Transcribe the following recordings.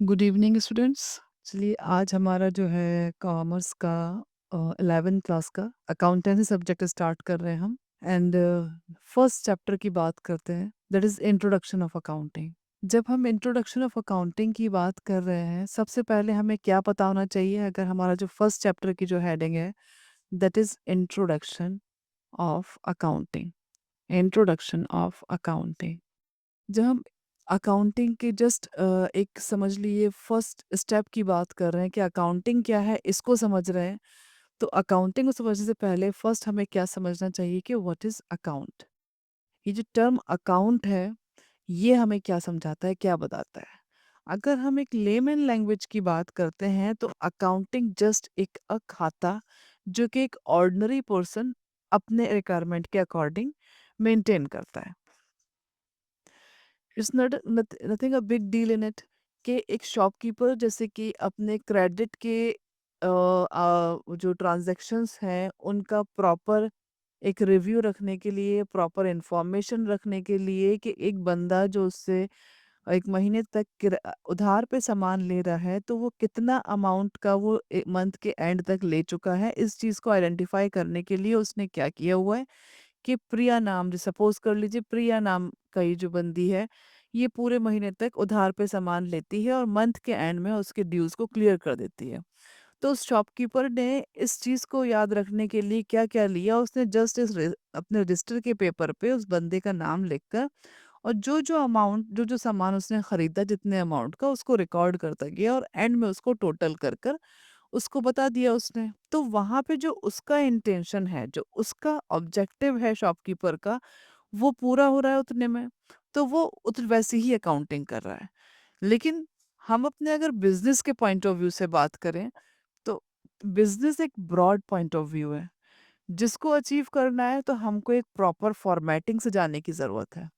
Good evening students. चलिए आज हमारा जो है कॉमर्स का 11th क्लास का अकाउंटेंसी सब्जेक्ट स्टार्ट कर रहे हैं हम। एंड फर्स्ट चैप्टर की बात करते हैं, that is introduction of accounting. जब हम इंट्रोडक्शन ऑफ अकाउंटिंग की बात कर रहे हैं, सबसे पहले हमें क्या पता होना चाहिए? अगर हमारा जो फर्स्ट चैप्टर की जो हेडिंग है, that is introduction of accounting. Introduction of accounting, जब हम अकाउंटिंग के जस्ट एक समझ लीजिए फर्स्ट स्टेप की बात कर रहे हैं कि अकाउंटिंग क्या है, इसको समझ रहे हैं। तो अकाउंटिंग को समझने से पहले फर्स्ट हमें क्या समझना चाहिए कि व्हाट इज अकाउंट। ये जो टर्म अकाउंट है, ये हमें क्या समझाता है, क्या बताता है? अगर हम एक लेमन लैंग्वेज की बात करते हैं तो अकाउंटिंग जस्ट एक खाता जो कि एक ऑर्डिनरी पर्सन अपने रिक्वायरमेंट के अकॉर्डिंग मेंटेन करता है। It's not nothing a big deal in it कि एक शॉपकीपर जैसे कि अपने क्रेडिट के जो ट्रांजैक्शंस हैं उनका प्रॉपर एक रिव्यू रखने के लिए, प्रॉपर इंफॉर्मेशन रखने के लिए कि एक बंदा जो उससे एक महीने तक उधार पे सामान ले रहा है तो वो कितना अमाउंट का वो मंथ के एंड तक ले चुका है, इस चीज़ को आइडेंटिफाई करने के लिए उसने क्या किया हुआ है कि प्रिया नाम, जो सपोज कर लीजिए प्रिया नाम का ये जो बंदी है, ये पूरे महीने तक उधार पे सामान लेती है और मंथ के एंड में उसके ड्यूज को क्लियर कर देती है। तो उस शॉपकीपर ने इस चीज को याद रखने के लिए क्या क्या लिया, उसने जस्ट अपने रजिस्टर के पेपर पे उस बंदे का नाम लिखकर और जो जो अमाउंट, जो जो सामान उसने खरीदा जितने अमाउंट का, उसको रिकॉर्ड करता गया और एंड में उसको टोटल कर कर उसको बता दिया उसने। तो वहां पे जो उसका इंटेंशन है, जो उसका ऑब्जेक्टिव है शॉपकीपर का, वो पूरा हो रहा है उतने में। तो वो वैसे ही अकाउंटिंग कर रहा है। लेकिन हम अपने अगर बिजनेस के पॉइंट ऑफ व्यू से बात करें तो बिजनेस एक ब्रॉड पॉइंट ऑफ व्यू है। जिसको अचीव करना है तो हमको एक प्रॉपर फॉर्मेटिंग से जाने की जरूरत है।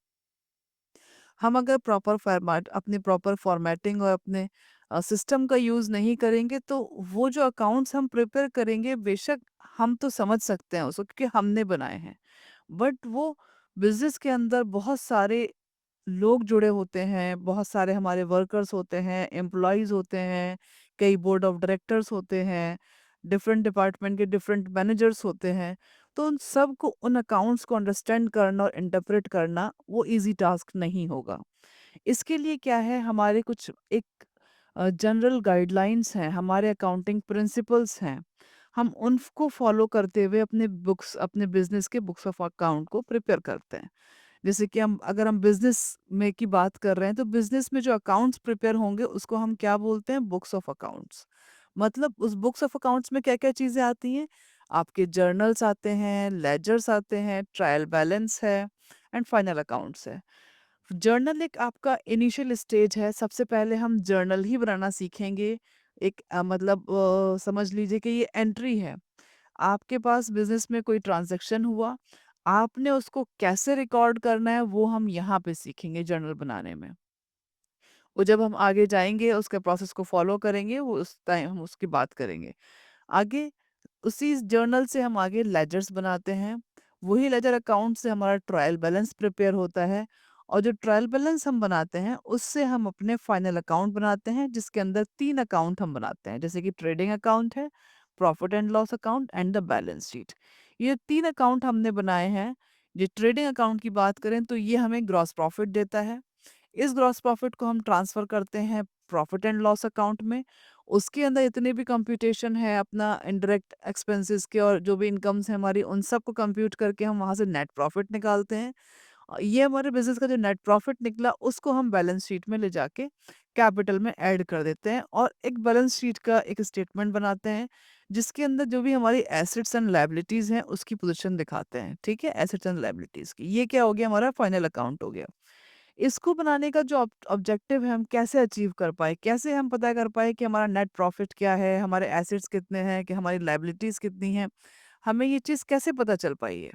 हम अगर प्रॉपर फॉर्मेट, अपनी प्रॉपर फॉर्मेटिंग और अपने सिस्टम का यूज़ नहीं करेंगे तो वो जो अकाउंट्स हम प्रिपेयर करेंगे, बेशक हम तो समझ सकते हैं उसको क्योंकि हमने बनाए हैं, बट वो बिजनेस के अंदर बहुत सारे लोग जुड़े होते हैं, बहुत सारे हमारे वर्कर्स होते हैं, एम्प्लॉयज़ होते हैं, कई बोर्ड ऑफ डायरेक्टर्स होते हैं, डिफरेंट डिपार्टमेंट के डिफरेंट मैनेजर्स होते हैं। तो उन सबको, उन अकाउंट्स को अंडरस्टैंड करना और इंटरप्रेट करना वो ईज़ी टास्क नहीं होगा। इसके लिए क्या है, हमारे कुछ एक जनरल गाइडलाइंस हैं, हमारे अकाउंटिंग प्रिंसिपल्स हैं। हम उनको फॉलो करते हुए अपने बुक्स, अपने बिज़नेस के बुक्स ऑफ अकाउंट को प्रिपेयर करते हैं। जैसे कि हम अगर हम बिज़नेस में की बात कर रहे हैं तो बिज़नेस में जो अकाउंट्स प्रिपेयर होंगे उसको हम क्या बोलते हैं? Books of accounts. मतलब उस बुक्स ऑफ अकाउंट्स में क्या-क्या चीज़ें आती हैं? आपके जर्नल्स आते हैं, लेजर्स आते हैं, ट्रायल बैलेंस है एंड फाइनल अकाउंट्स है। जर्नल एक आपका इनिशियल स्टेज है, सबसे पहले हम जर्नल ही बनाना सीखेंगे। एक मतलब समझ लीजिए कि ये एंट्री है। आपके पास बिज़नेस में कोई ट्रांज़ैक्शन हुआ, आपने उसको कैसे रिकॉर्ड करना है वो हम यहाँ पे सीखेंगे जर्नल बनाने में। वो जब हम आगे जाएँगे उसके प्रोसेस को फ़ॉलो करेंगे, वो उस टाइम हम उसकी बात करेंगे। आगे उसी जर्नल से हम आगे लेजर्स बनाते हैं। वही लेजर अकाउंट से हमारा ट्रायल बैलेंस प्रिपेयर होता है और जो ट्रायल बैलेंस हम बनाते हैं उससे हम अपने फाइनल अकाउंट बनाते हैं जिसके अंदर 3 अकाउंट हम बनाते हैं, जैसे कि ट्रेडिंग अकाउंट है, profit and loss account and the balance sheet. ये 3 अकाउंट हमने बनाए हैं। ये ट्रेडिंग अकाउंट की बात करें तो ये हमें ग्रॉस प्रॉफिट देता है। इस ग्रॉस प्रॉफिट को हम ट्रांसफ़र करते हैं प्रॉफिट एंड लॉस अकाउंट में। उसके अंदर इतने भी कंप्यूटेशन है अपना इनडायरेक्ट एक्सपेंसेस के और जो भी इनकम्स हैं हमारी, उन सबको कंप्यूट करके हम वहाँ से नेट प्रॉफिट निकालते हैं। ये हमारे बिज़नेस का जो नेट प्रॉफिट निकला उसको हम बैलेंस शीट में ले जाके कैपिटल में ऐड कर देते हैं और एक बैलेंस शीट का एक स्टेटमेंट बनाते हैं, जिसके अंदर जो भी हमारी एसेट्स एंड लायबिलिटीज़ हैं उसकी पोज़ीशन दिखाते हैं, ठीक है? एसेट्स एंड लायबिलिटीज़ की। ये क्या हो गया, हमारा फाइनल अकाउंट हो गया। इसको बनाने का जो ऑब्जेक्टिव है, हम कैसे अचीव कर पाए, कैसे हम पता कर पाए कि हमारा नेट प्रॉफिट क्या है, हमारे एसेट्स कितने हैं, कि हमारी लायबिलिटीज कितनी हैं, हमें ये चीज़ कैसे पता चल पाई है?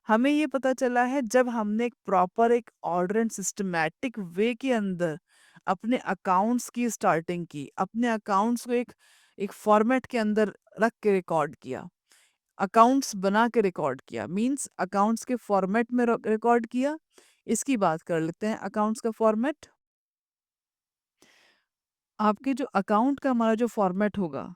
हमें ये पता चला है जब हमने एक प्रॉपर, एक ऑर्डर एंड सिस्टमैटिक वे के अंदर अपने अकाउंट्स की स्टार्टिंग की, अपने अकाउंट्स को एक एक फॉर्मेट के अंदर रख के रिकॉर्ड किया, अकाउंट्स बना के रिकॉर्ड किया, मीन्स अकाउंट्स के फॉर्मेट में रिकॉर्ड किया। इसकी बात कर लेते हैं, अकाउंट्स का फॉर्मेट। आपके जो अकाउंट का हमारा जो फॉर्मेट होगा,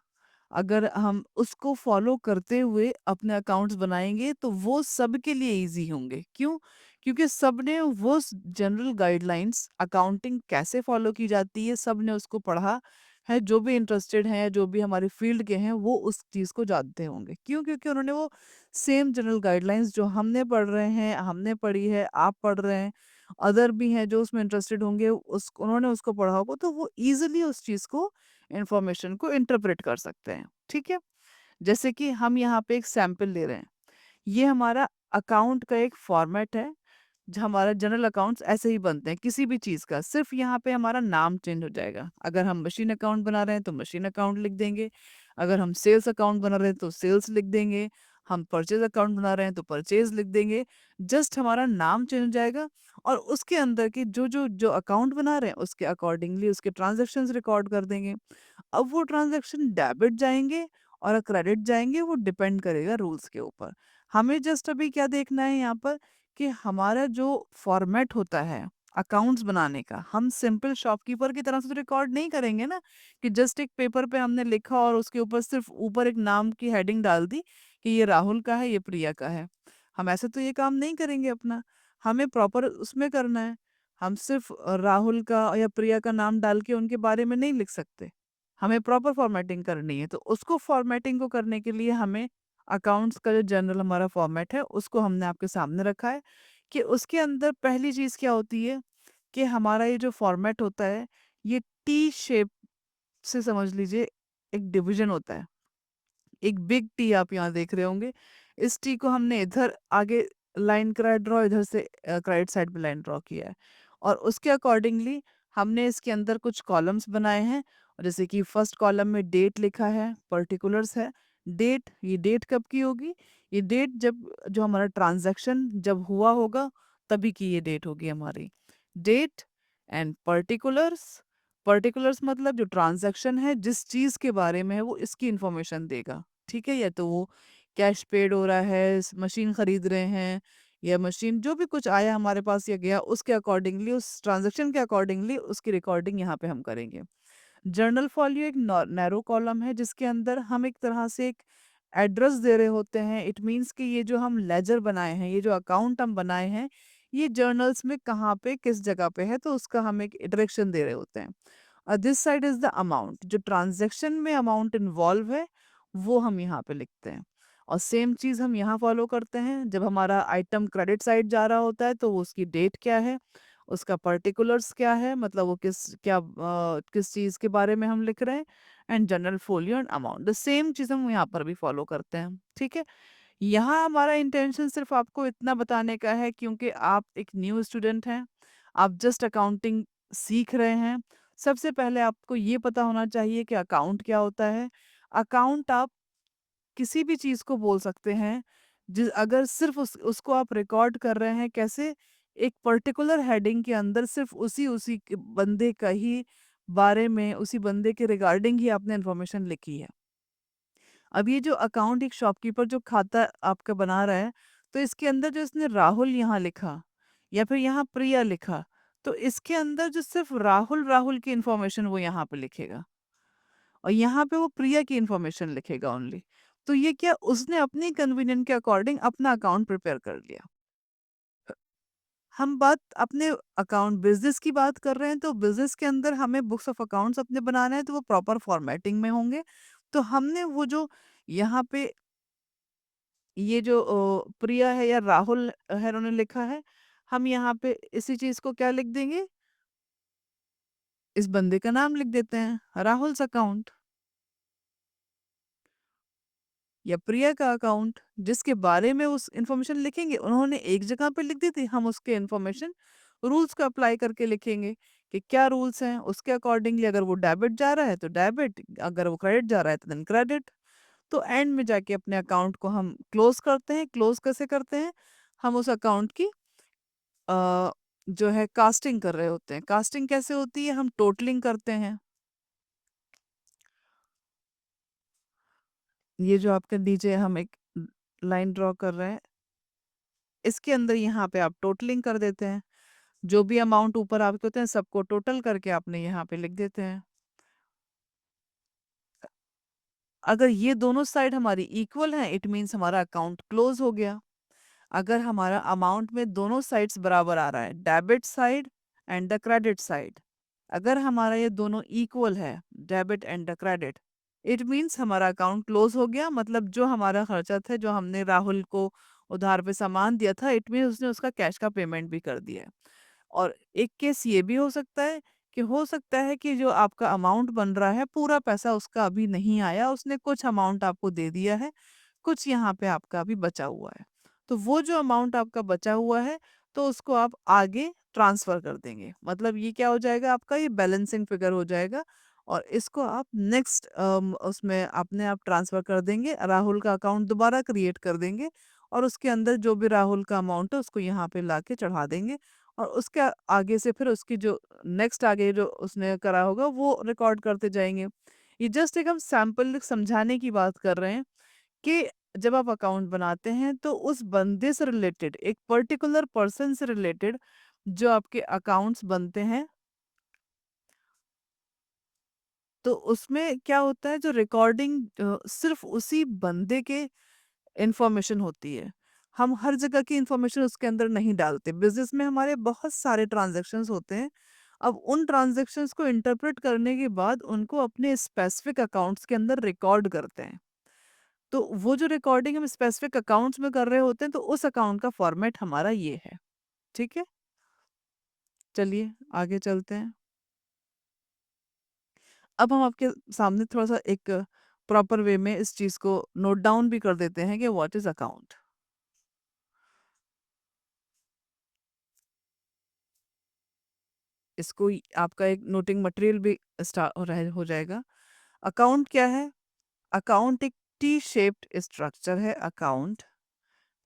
अगर हम उसको फॉलो करते हुए अपने अकाउंट्स बनाएँगे तो वो सबके लिए ईज़ी होंगे। क्यों? क्योंकि सबने वो जनरल गाइडलाइंस अकाउंटिंग कैसे फॉलो की जाती है, सबने उसको पढ़ा है। जो भी इंटरेस्टेड हैं, जो भी हमारे फील्ड के हैं, वो उस चीज़ को जानते होंगे। क्यों? क्योंकि उन्होंने वो सेम जनरल गाइडलाइंस जो हमने पढ़ रहे हैं, हमने पढ़ी है, आप पढ़ रहे हैं, अदर भी हैं जो उसमें इंटरेस्टेड होंगे, उस उन्होंने उसको पढ़ा होगा, तो वो ईज़िली उस चीज़ को इन्फॉर्मेशन को इंटरप्रेट कर सकते हैं, ठीक है? जैसे कि हम यहाँ पे एक सैंपल ले रहे हैं। ये हमारा अकाउंट का एक फॉर्मेट है, जो हमारा जनरल अकाउंट्स ऐसे ही बनते हैं, किसी भी चीज़ का, सिर्फ़ यहाँ पे हमारा नाम चेंज हो जाएगा। अगर हम मशीन अकाउंट बना रहे हैं, तो मशीन अकाउंट लिख देंगे। अगर हम सेल्स अकाउंट बना रहे हैं, तो सेल्स लिख देंगे। हम परचेज़ अकाउंट बना रहे हैं, तो परचेज़ लिख देंगे। जस्ट हमारा नाम चेंज हो जाएगा और उसके अंदर के जो अकाउंट बना रहे हैं, उसके अकॉर्डिंगली उसके ट्रांज़ैक्शंस रिकॉर्ड कर देंगे। अब वो ट्रांज़ैक्शन डेबिट जाएँगे और क्रेडिट जाएँगे, वो डिपेंड करेगा रूल्स के ऊपर। हमें जस्ट अभी क्या देखना है यहाँ पर कि हमारा जो फॉर्मेट होता है अकाउंट्स बनाने का, हम सिंपल शॉपकीपर की तरह से तो रिकॉर्ड नहीं करेंगे ना कि जस्ट एक पेपर पे हमने लिखा और उसके ऊपर सिर्फ़ ऊपर एक नाम की हेडिंग डाल दी कि ये राहुल का है, ये प्रिया का है। हम ऐसे तो ये काम नहीं करेंगे अपना, हमें प्रॉपर उसमें करना है। हम सिर्फ़ राहुल का या प्रिया का नाम डाल के उनके बारे में नहीं लिख सकते। हमें प्रॉपर फॉर्मेटिंग करनी है, तो उसको फॉर्मेटिंग को करने के लिए हमें अकाउंट्स का जो जनरल हमारा फॉर्मेट है, उसको हमने आपके सामने रखा है कि उसके अंदर पहली चीज़ क्या होती है कि हमारा ये जो फॉर्मेट होता है, ये टी शेप से समझ लीजिए एक डिवीज़न होता है। एक बिग टी आप यहाँ देख रहे होंगे। इस टी को हमने इधर आगे लाइन करा है ड्रॉ, इधर से राइट साइड पे लाइन ड्रॉ किया है। और उसके अकॉर्डिंगली हमने इसके अंदर कुछ कॉलम्स बनाए हैं। और जैसे कि फर्स्ट कॉलम में डेट लिखा है, पर्टिकुलर्स है। डेट, ये डेट कब की होगी? ये डेट जब जो हमारा ट्रांज़ैक्शन जब हुआ होगा, तभी की ये डेट होगी हमारी। डेट एंड पर्टिकुलर्स, पर्टिकुलर्स मतलब जो ट्रांज़ैक्शन है, जिस चीज़ के बारे में है, वो इसकी इन्फॉर्मेशन देगा। ठीक है? या तो वो कैश पेड हो रहा है, मशीन खरीद रहे हैं या मशीन जो भी कुछ आया हमारे पास या गया उसके अकॉर्डिंगली उस ट्रांजैक्शन के अकॉर्डिंगली उसकी रिकॉर्डिंग यहाँ पे हम करेंगे। जर्नल फॉलियो एक नैरो कॉलम है जिसके अंदर हम एक तरह से एक एड्रेस दे रहे होते हैं। इट मीन्स कि ये जो हम लेजर बनाए हैं, ये जो अकाउंट हम बनाए हैं, ये जर्नल्स में कहाँ पे किस जगह पे है, तो उसका हम एक डायरेक्शन दे रहे होते हैं। और this side is the amount, जो ट्रांजैक्शन में अमाउंट इन्वॉल्व है वो हम यहाँ पे लिखते हैं। और सेम चीज़ हम यहाँ फॉलो करते हैं, जब हमारा आइटम क्रेडिट साइड जा रहा होता है तो वो उसकी डेट क्या है, उसका पर्टिकुलर्स क्या है, मतलब वो किस चीज़ के बारे में हम लिख रहे हैं, and general folio and amount the same चीज़ हम यहाँ पर भी फॉलो करते हैं। ठीक है? यहाँ हमारा इंटेंशन सिर्फ आपको इतना बताने का है क्योंकि आप एक न्यू स्टूडेंट हैं, आप जस्ट अकाउंटिंग सीख रहे हैं। सबसे पहले आपको ये पता होना चाहिए कि अकाउंट क्या होता है। अकाउंट आप किसी भी चीज़ को बोल सकते हैं, अगर सिर्फ उसको आप रिकॉर्ड कर रहे हैं कैसे? एक पर्टिकुलर हेडिंग के अंदर सिर्फ उसी उसी के बंदे का ही बारे में, उसी बंदे के रिगार्डिंग ही आपने इन्फॉर्मेशन लिखी है। अब ये जो अकाउंट एक शॉपकीपर जो खाता आपका बना रहा है, तो इसके अंदर जो इसने राहुल यहाँ लिखा या फिर यहाँ प्रिया लिखा, तो इसके अंदर जो सिर्फ राहुल राहुल की इन्फॉर्मेशन वो यहाँ पे लिखेगा और यहाँ पे वो प्रिया की इन्फॉर्मेशन लिखेगा ओनली। तो ये क्या, उसने अपनी कन्वीनियंट के अकॉर्डिंग अपना अकाउंट प्रिपेयर कर लिया। हम बात अपने अकाउंट बिजनेस की बात कर रहे हैं, तो बिजनेस के अंदर हमें बुक्स ऑफ अकाउंट्स अपने बनाना है, तो वो प्रॉपर फॉर्मेटिंग में होंगे। तो हमने वो जो यहाँ पे ये जो प्रिया है या राहुल है उन्होंने लिखा है, हम यहाँ पे इसी चीज़ को क्या लिख देंगे, इस बंदे का नाम लिख देते हैं, राहुल्स अकाउंट या प्रिया का अकाउंट, जिसके बारे में उस इन्फॉर्मेशन लिखेंगे, उन्होंने एक जगह पे लिख दी थी, हम उसके इन्फॉर्मेशन रूल्स को अप्लाई करके लिखेंगे कि क्या रूल्स हैं, उसके अकॉर्डिंगली अगर वो डेबिट जा रहा है तो डेबिट, अगर वो क्रेडिट जा रहा है तो देन क्रेडिट। तो एंड में जाके अपने अकाउंट को हम क्लोज करते हैं। क्लोज कैसे करते हैं? हम उस अकाउंट की जो है कास्टिंग कर रहे होते हैं। कास्टिंग कैसे होती है? हम टोटलिंग करते हैं। ये जो आपके नीचे हम एक लाइन ड्रॉ कर रहे हैं, इसके अंदर यहाँ पे आप टोटलिंग कर देते हैं। जो भी अमाउंट ऊपर आपके होते हैं सबको टोटल करके आपने यहाँ पे लिख देते हैं। अगर ये दोनों साइड हमारी इक्वल हैं, इट मीन्स हमारा अकाउंट क्लोज हो गया। अगर हमारा अमाउंट में दोनों साइड्स बराबर आ रहा है, debit side and the credit side, अगर हमारा ये दोनों इक्वल है, debit and the credit, it means हमारा अकाउंट क्लोज हो गया। मतलब जो हमारा खर्चा था, जो हमने राहुल को उधार पे सामान दिया था, इट मीन्स उसने उसका कैश का पेमेंट भी कर दिया है। और एक केस ये भी हो सकता है कि जो आपका अमाउंट बन रहा है, पूरा पैसा उसका अभी नहीं आया, उसने कुछ अमाउंट आपको दे दिया है, कुछ यहाँ पे आपका अभी बचा हुआ है। तो वो जो अमाउंट आपका बचा हुआ है, तो उसको आप आगे ट्रांसफर कर देंगे। मतलब ये क्या हो जाएगा, आपका ये बैलेंसिंग फिगर हो जाएगा। और इसको आप नेक्स्ट उसमें अपने आप ट्रांसफर कर देंगे, राहुल का अकाउंट दोबारा क्रिएट कर देंगे, और उसके अंदर जो भी राहुल का अमाउंट है उसको यहाँ पे लाके चढ़ा देंगे। और उसके आगे से फिर उसकी जो नेक्स्ट आगे जो उसने करा होगा वो रिकॉर्ड करते जाएंगे। ये जस्ट एक हम सैंपल समझाने की बात कर रहे हैं कि जब आप अकाउंट बनाते हैं तो उस बंदे से रिलेटेड, एक पर्टिकुलर पर्सन से रिलेटेड जो आपके अकाउंट्स बनते हैं, तो उसमें क्या होता है, जो रिकॉर्डिंग सिर्फ उसी बंदे के इंफॉर्मेशन होती है। हम हर जगह की इंफॉर्मेशन उसके अंदर नहीं डालते। बिजनेस में हमारे बहुत सारे ट्रांजैक्शंस होते हैं। अब उन ट्रांजैक्शंस को इंटरप्रेट करने के बाद उनको अपने स्पेसिफिक अकाउंट्स के अंदर रिकॉर्ड करते हैं। तो वो जो रिकॉर्डिंग हम स्पेसिफिक अकाउंट्स में कर रहे होते हैं, तो उस अकाउंट का फॉर्मेट हमारा ये है। ठीक है, चलिए आगे चलते हैं। अब हम आपके सामने थोड़ा सा एक प्रॉपर वे में इस चीज को नोट डाउन भी कर देते हैं कि व्हाट इज अकाउंट। इसको आपका एक नोटिंग मटेरियल भी स्टार्ट हो जाएगा। अकाउंट क्या है? अकाउंट एक टी शेप्ड स्ट्रक्चर है। Account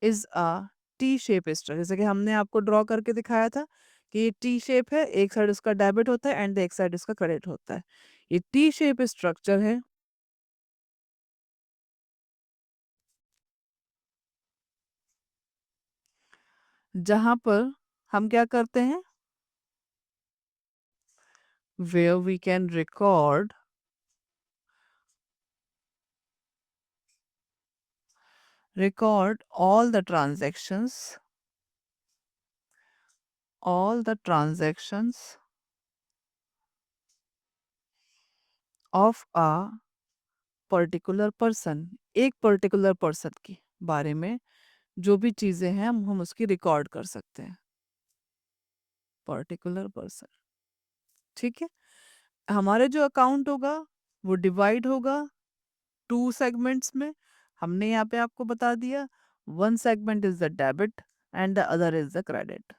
is a T shape structure, जैसे कि हमने आपको ड्रॉ करके दिखाया था कि ये टी शेप है, एक साइड उसका डेबिट होता है एंड एक साइड उसका क्रेडिट होता है। ये टी शेप स्ट्रक्चर है जहां पर हम क्या करते हैं, where we can record all the transactions of a particular person, एक पर्टिकुलर पर्सन के बारे में जो भी चीजें हैं हम उसकी रिकॉर्ड कर सकते हैं। पर्टिकुलर पर्सन, ठीक है। हमारे जो अकाउंट होगा वो डिवाइड होगा टू सेगमेंट्स में। हमने यहाँ पे आपको बता दिया, one segment is the debit and the other is the credit.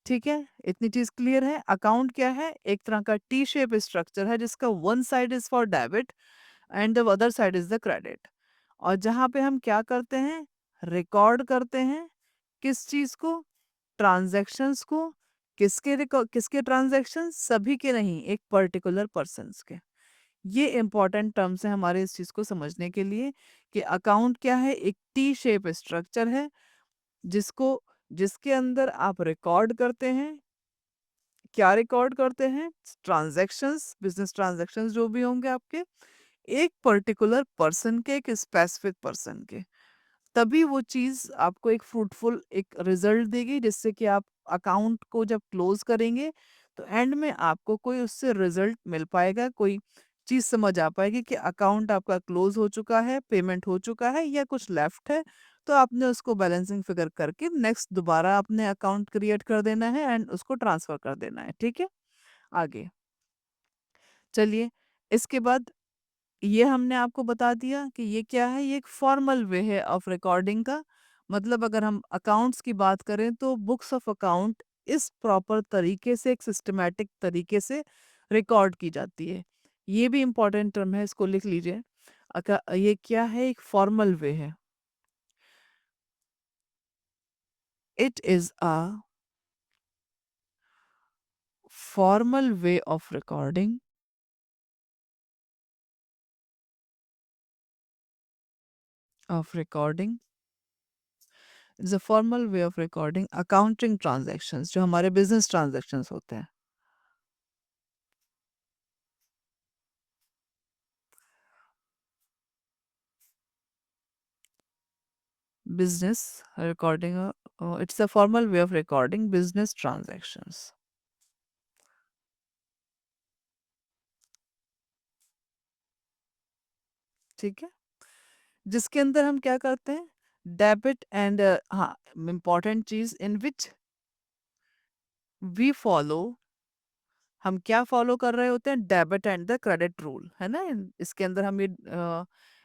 ठीक है, इतनी चीज क्लियर है। अकाउंट क्या है? एक तरह का टी शेप स्ट्रक्चर है जिसका one side is for debit and the other side is the credit. और जहाँ पे हम क्या करते हैं, रिकॉर्ड करते हैं किस चीज को? ट्रांजैक्शंस को। किसके ट्रांजैक्शन? सभी के नहीं, एक पर्टिकुलर पर्सन्स के। ये इंपॉर्टेंट टर्म्स है हमारे इस चीज को समझने के लिए कि अकाउंट क्या है, एक टी शेप स्ट्रक्चर है जिसको जिसके अंदर आप रिकॉर्ड करते हैं। क्या रिकॉर्ड करते हैं? ट्रांजैक्शंस, बिजनेस ट्रांजैक्शंस जो भी होंगे आपके, एक पर्टिकुलर पर्सन के, एक स्पेसिफिक पर्सन के। तभी वो चीज़ आपको एक फ्रूटफुल एक रिजल्ट देगी, जिससे कि आप अकाउंट को जब क्लोज करेंगे तो एंड में आपको कोई उससे रिजल्ट मिल पाएगा, कोई चीज़ समझ आ पाएगी कि अकाउंट आपका क्लोज हो चुका है, पेमेंट हो चुका है या कुछ लेफ्ट है। तो आपने उसको बैलेंसिंग फिगर करके नेक्स्ट दोबारा अपने अकाउंट क्रिएट कर देना है एंड उसको ट्रांसफर कर देना है। ठीक है, आगे चलिए। इसके बाद ये हमने आपको बता दिया कि ये क्या है, ये एक फॉर्मल वे है ऑफ रिकॉर्डिंग का। मतलब अगर हम अकाउंट्स की बात करें तो बुक्स ऑफ अकाउंट इस प्रॉपर तरीके से, एक सिस्टमैटिक तरीके से रिकॉर्ड की जाती है। ये भी इंपॉर्टेंट टर्म है, इसको लिख लीजिए। ये क्या है, एक फॉर्मल वे है। It is a formal way of recording is a formal way of recording accounting transactions, जो हमारे बिजनेस ट्रांजैक्शंस होते हैं। business recording, it's a formal way of recording business transactions. ठीक है, जिसके अंदर हम क्या करते हैं, डेबिट एंड हाँ, इम्पॉर्टेंट चीज इन विच वी फॉलो, हम क्या फॉलो कर रहे होते हैं, debit and the credit rule, है ना। इसके अंदर हम ये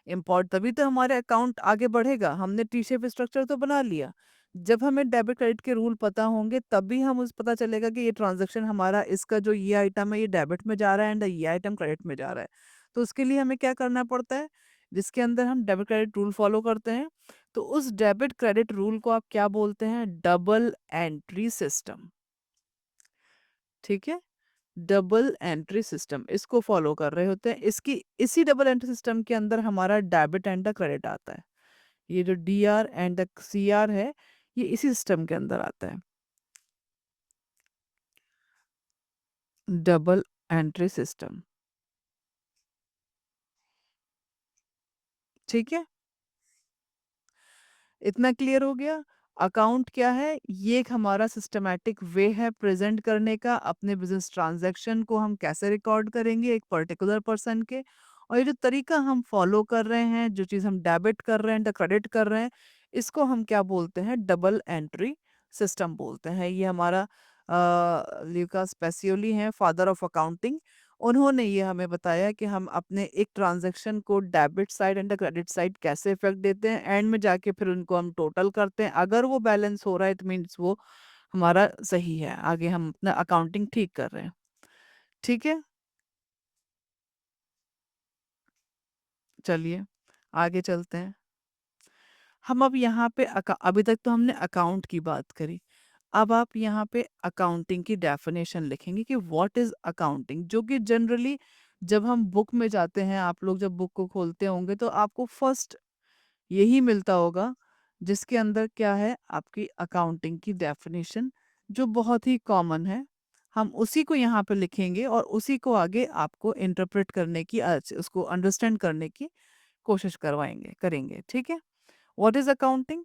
इम्पोर्ट, तभी तो हमारे अकाउंट आगे बढ़ेगा। हमने टी शेप स्ट्रक्चर तो बना लिया, जब हमें डेबिट क्रेडिट के रूल पता होंगे तभी हम उस पता चलेगा कि ये ट्रांजैक्शन हमारा, इसका जो ये आइटम है ये डेबिट में जा रहा है एंड ये आइटम क्रेडिट में जा रहा है। तो उसके लिए हमें क्या करना पड़ता है, जिसके अंदर हम डेबिट क्रेडिट रूल फॉलो करते हैं, तो उस डेबिट क्रेडिट रूल को आप क्या बोलते हैं, डबल एंट्री सिस्टम। ठीक है, डबल एंट्री सिस्टम इसको फॉलो कर रहे होते हैं। इसकी इसी डबल एंट्री सिस्टम के अंदर हमारा डेबिट एंड द क्रेडिट आता है। ये जो D R and the C R है, ये इसी सिस्टम के अंदर आता है, डबल एंट्री सिस्टम। ठीक है, इतना क्लियर हो गया। अकाउंट क्या है, ये एक हमारा सिस्टमैटिक वे है प्रेजेंट करने का, अपने बिजनेस ट्रांजैक्शन को हम कैसे रिकॉर्ड करेंगे एक पर्टिकुलर पर्सन के। और ये जो तरीका हम फॉलो कर रहे हैं, जो चीज़ हम डेबिट कर रहे हैं या क्रेडिट कर रहे हैं, इसको हम क्या बोलते हैं, डबल एंट्री सिस्टम बोलते हैं। ये हमारा ल्यूकास पेसियोली हैं, फादर ऑफ अकाउंटिंग। उन्होंने ये हमें बताया कि हम अपने एक ट्रांजैक्शन को debit side and credit side कैसे इफेक्ट देते हैं, एंड में जाके फिर उनको हम टोटल करते हैं। अगर वो बैलेंस हो रहा है, इट मीन्स वो हमारा सही है, आगे हम अपना अकाउंटिंग ठीक कर रहे हैं। ठीक है, चलिए आगे चलते हैं। हम अब यहाँ पे अभी तक तो हमने अकाउंट की बात करी, अब आप यहाँ पे अकाउंटिंग की डेफिनेशन लिखेंगे कि व्हाट इज अकाउंटिंग, जो कि जनरली जब हम बुक में जाते हैं, आप लोग जब बुक को खोलते होंगे तो आपको फर्स्ट यही मिलता होगा, जिसके अंदर क्या है, आपकी अकाउंटिंग की डेफिनेशन, जो बहुत ही कॉमन है। हम उसी को यहाँ पे लिखेंगे और उसी को आगे आपको इंटरप्रेट करने की, उसको अंडरस्टैंड करने की कोशिश करवाएंगे, करेंगे। ठीक है, what is accounting,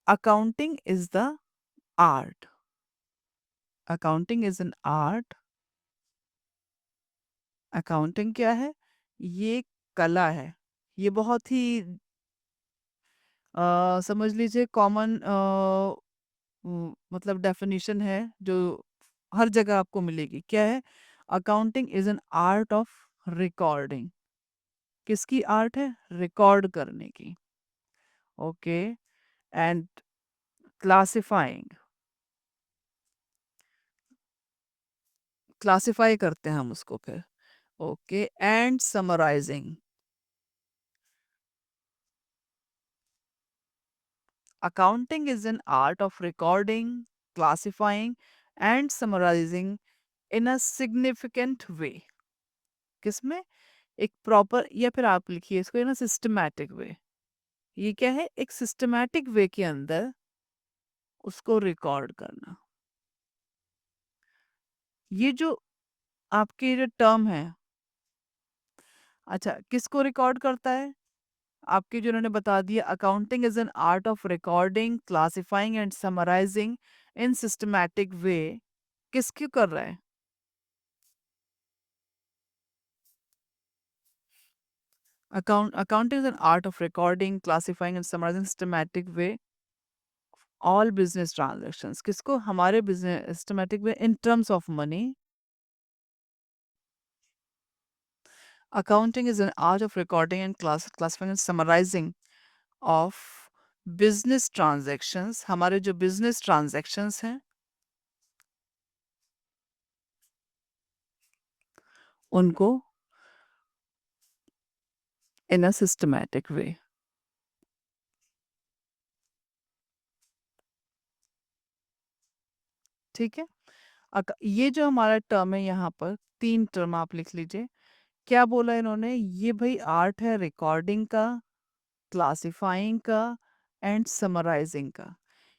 accounting is the art, accounting is an art. Accounting क्या है, ये कला है। ये बहुत ही समझ लीजिए कॉमन मतलब डेफिनेशन है, जो हर जगह आपको मिलेगी। क्या है, accounting is an art of recording. किसकी आर्ट है, रिकॉर्ड करने की। ओके, एंड क्लासिफाइंग, क्लासिफाई करते हैं हम उसको फिर। Okay, and summarising. Accounting is an art of recording, classifying, and summarizing in a significant way. किसमें, एक प्रॉपर, या फिर आप लिखिए इसको इन सिस्टमैटिक वे। ये क्या है, एक सिस्टमैटिक वे के अंदर उसको रिकॉर्ड करना। ये जो आपके जो टर्म है, अच्छा किसको रिकॉर्ड करता है, आपके जो उन्होंने बता दिया, accounting is an art of recording, classifying and summarising in systematic way, किसक्यों कर रहा है, accounting is an art of recording, classifying and summarizing systematic way all business transactions। किसको, हमारे business systematic way in terms of money। Accounting is an art of recording and classifying and summarizing of business transactions। हमारे जो business transactions हैं उनको in a systematic way। ठीक है, ये जो हमारा टर्म है, यहाँ पर तीन टर्म आप लिख लीजिए। क्या बोला इन्होंने, ये भाई आर्ट है रिकॉर्डिंग का, क्लासिफाइंग का एंड समराइजिंग का।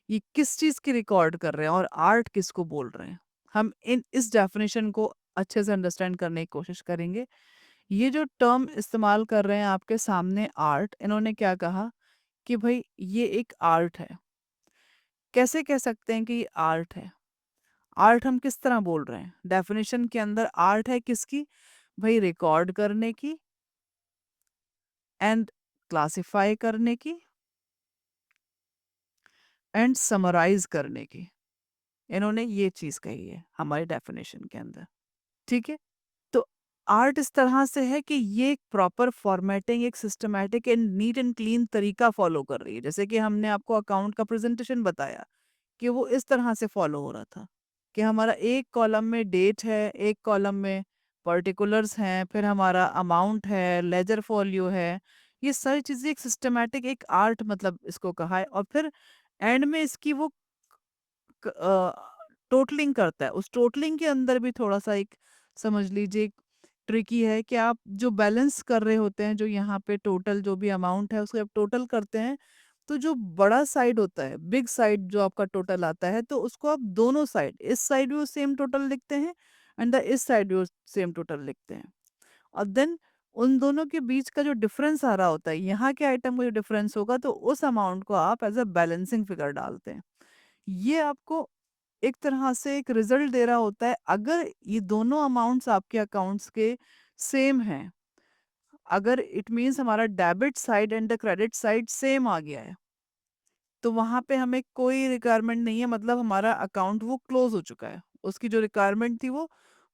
ये किस चीज की रिकॉर्ड कर रहे हैं और आर्ट किसको बोल रहे हैं, हम इन इस डेफिनेशन को अच्छे से अंडरस्टैंड करने की कोशिश करेंगे। ये जो टर्म इस्तेमाल कर रहे हैं आपके सामने, आर्ट, इन्होंने क्या कहा कि भाई ये एक आर्ट है। कैसे कह सकते हैं कि ये आर्ट है? आर्ट हम किस तरह बोल रहे हैं? डेफिनेशन के अंदर आर्ट है किसकी? भाई रिकॉर्ड करने की एंड क्लासिफाई करने की एंड समराइज करने की। इन्होंने ये चीज कही है हमारे डेफिनेशन के अंदर। ठीक है? तो आर्ट इस तरह से है कि ये एक प्रॉपर फॉर्मेटिंग, एक systematic and neat and clean तरीका फॉलो कर रही है। जैसे कि हमने आपको अकाउंट का प्रेजेंटेशन बताया कि वो इस तरह से फॉलो हो रहा था कि हमारा एक कॉलम में डेट है, एक कॉलम में पर्टिकुलर्स हैं, फिर हमारा अमाउंट है, लेजर फॉलियो है। ये सारी चीजें एक सिस्टमैटिक, एक आर्ट मतलब इसको कहा है। और फिर एंड में इसकी वो टोटलिंग करता है। उस टोटलिंग के अंदर भी थोड़ा सा एक समझ लीजिए ट्रिकी है कि आप जो बैलेंस कर रहे होते हैं, जो यहाँ पे टोटल जो भी अमाउंट है उसको आप टोटल करते हैं, तो जो बड़ा साइड होता है, बिग साइड जो आपका टोटल आता है, तो उसको आप दोनों साइड, इस साइड भी वो सेम टोटल लिखते हैं एंड द इस साइड भी वो सेम टोटल लिखते हैं। और देन उन दोनों के बीच का जो डिफरेंस आ रहा होता है, यहाँ के आइटम का जो डिफरेंस होगा, तो उस अमाउंट को आप एज अ बैलेंसिंग फिगर डालते हैं। ये आपको एक तरह से एक रिजल्ट दे रहा होता है। अगर ये दोनों अमाउंट्स आपके अकाउंट्स के सेम हैं, अगर इट मीन्स हमारा debit side and the credit side same आ गया है, तो वहां पे हमें कोई रिक्वायरमेंट नहीं है, मतलब हमारा अकाउंट वो क्लोज हो चुका है। उसकी जो रिक्वायरमेंट थी वो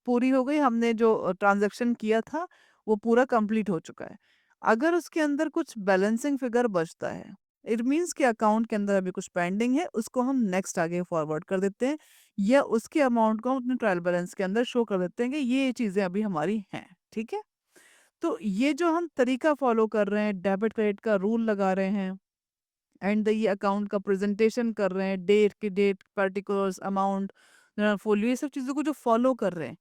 पूरी हो गई, हमने जो ट्रांजैक्शन किया था वो पूरा कंप्लीट हो चुका है। अगर उसके अंदर कुछ बैलेंसिंग फिगर बचता है, इट मीन्स कि अकाउंट के अंदर अभी कुछ पेंडिंग है, उसको हम नेक्स्ट आगे फॉरवर्ड कर देते हैं, या उसके अमाउंट को हम अपने ट्रायल बैलेंस के अंदर शो कर देते हैं कि ये चीजें अभी हमारी हैं। ठीक है? तो ये जो हम तरीका फॉलो कर रहे हैं, डेबिट क्रेडिट का रूल लगा रहे हैं एंड ये अकाउंट का प्रेजेंटेशन कर रहे हैं, डेट की डेट, पर्टिकुलर्स, अमाउंट, फोलियो, ये सब चीज़ों को जो फॉलो कर रहे हैं,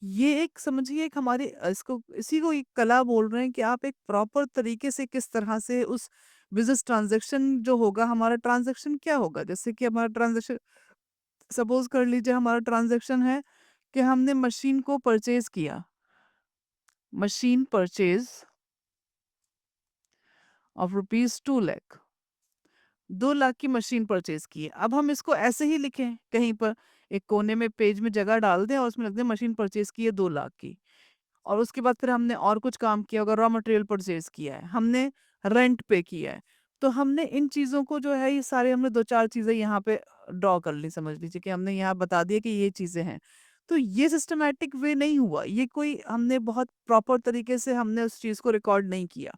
ये एक समझिए एक हमारे इसको इसी को एक कला बोल रहे हैं कि आप एक प्रॉपर तरीके से किस तरह से उस बिजनेस ट्रांजैक्शन जो होगा, हमारा ट्रांजैक्शन क्या होगा, जैसे कि हमारा ट्रांजैक्शन सपोज कर लीजिए, हमारा ट्रांजैक्शन है कि हमने मशीन को परचेज किया, machine purchase of ₹2 lakh, 2 lakh की मशीन परचेज की है। अब हम इसको ऐसे ही लिखें कहीं पर, एक कोने में पेज में जगह डाल दें और उसमें लिख दें मशीन परचेज की है 2 लाख की। और उसके बाद फिर हमने और कुछ काम किया होगा, रॉ मटेरियल परचेज किया है, हमने रेंट पे किया है। तो हमने इन चीज़ों को जो है, ये सारे हमने 2-4 चीज़ें यहाँ पे ड्रॉ कर ली, समझ लीजिए कि हमने यहाँ बता दिया कि ये चीज़ें हैं। तो ये सिस्टमैटिक वे नहीं हुआ, ये कोई हमने बहुत प्रॉपर तरीके से हमने उस चीज़ को रिकॉर्ड नहीं किया।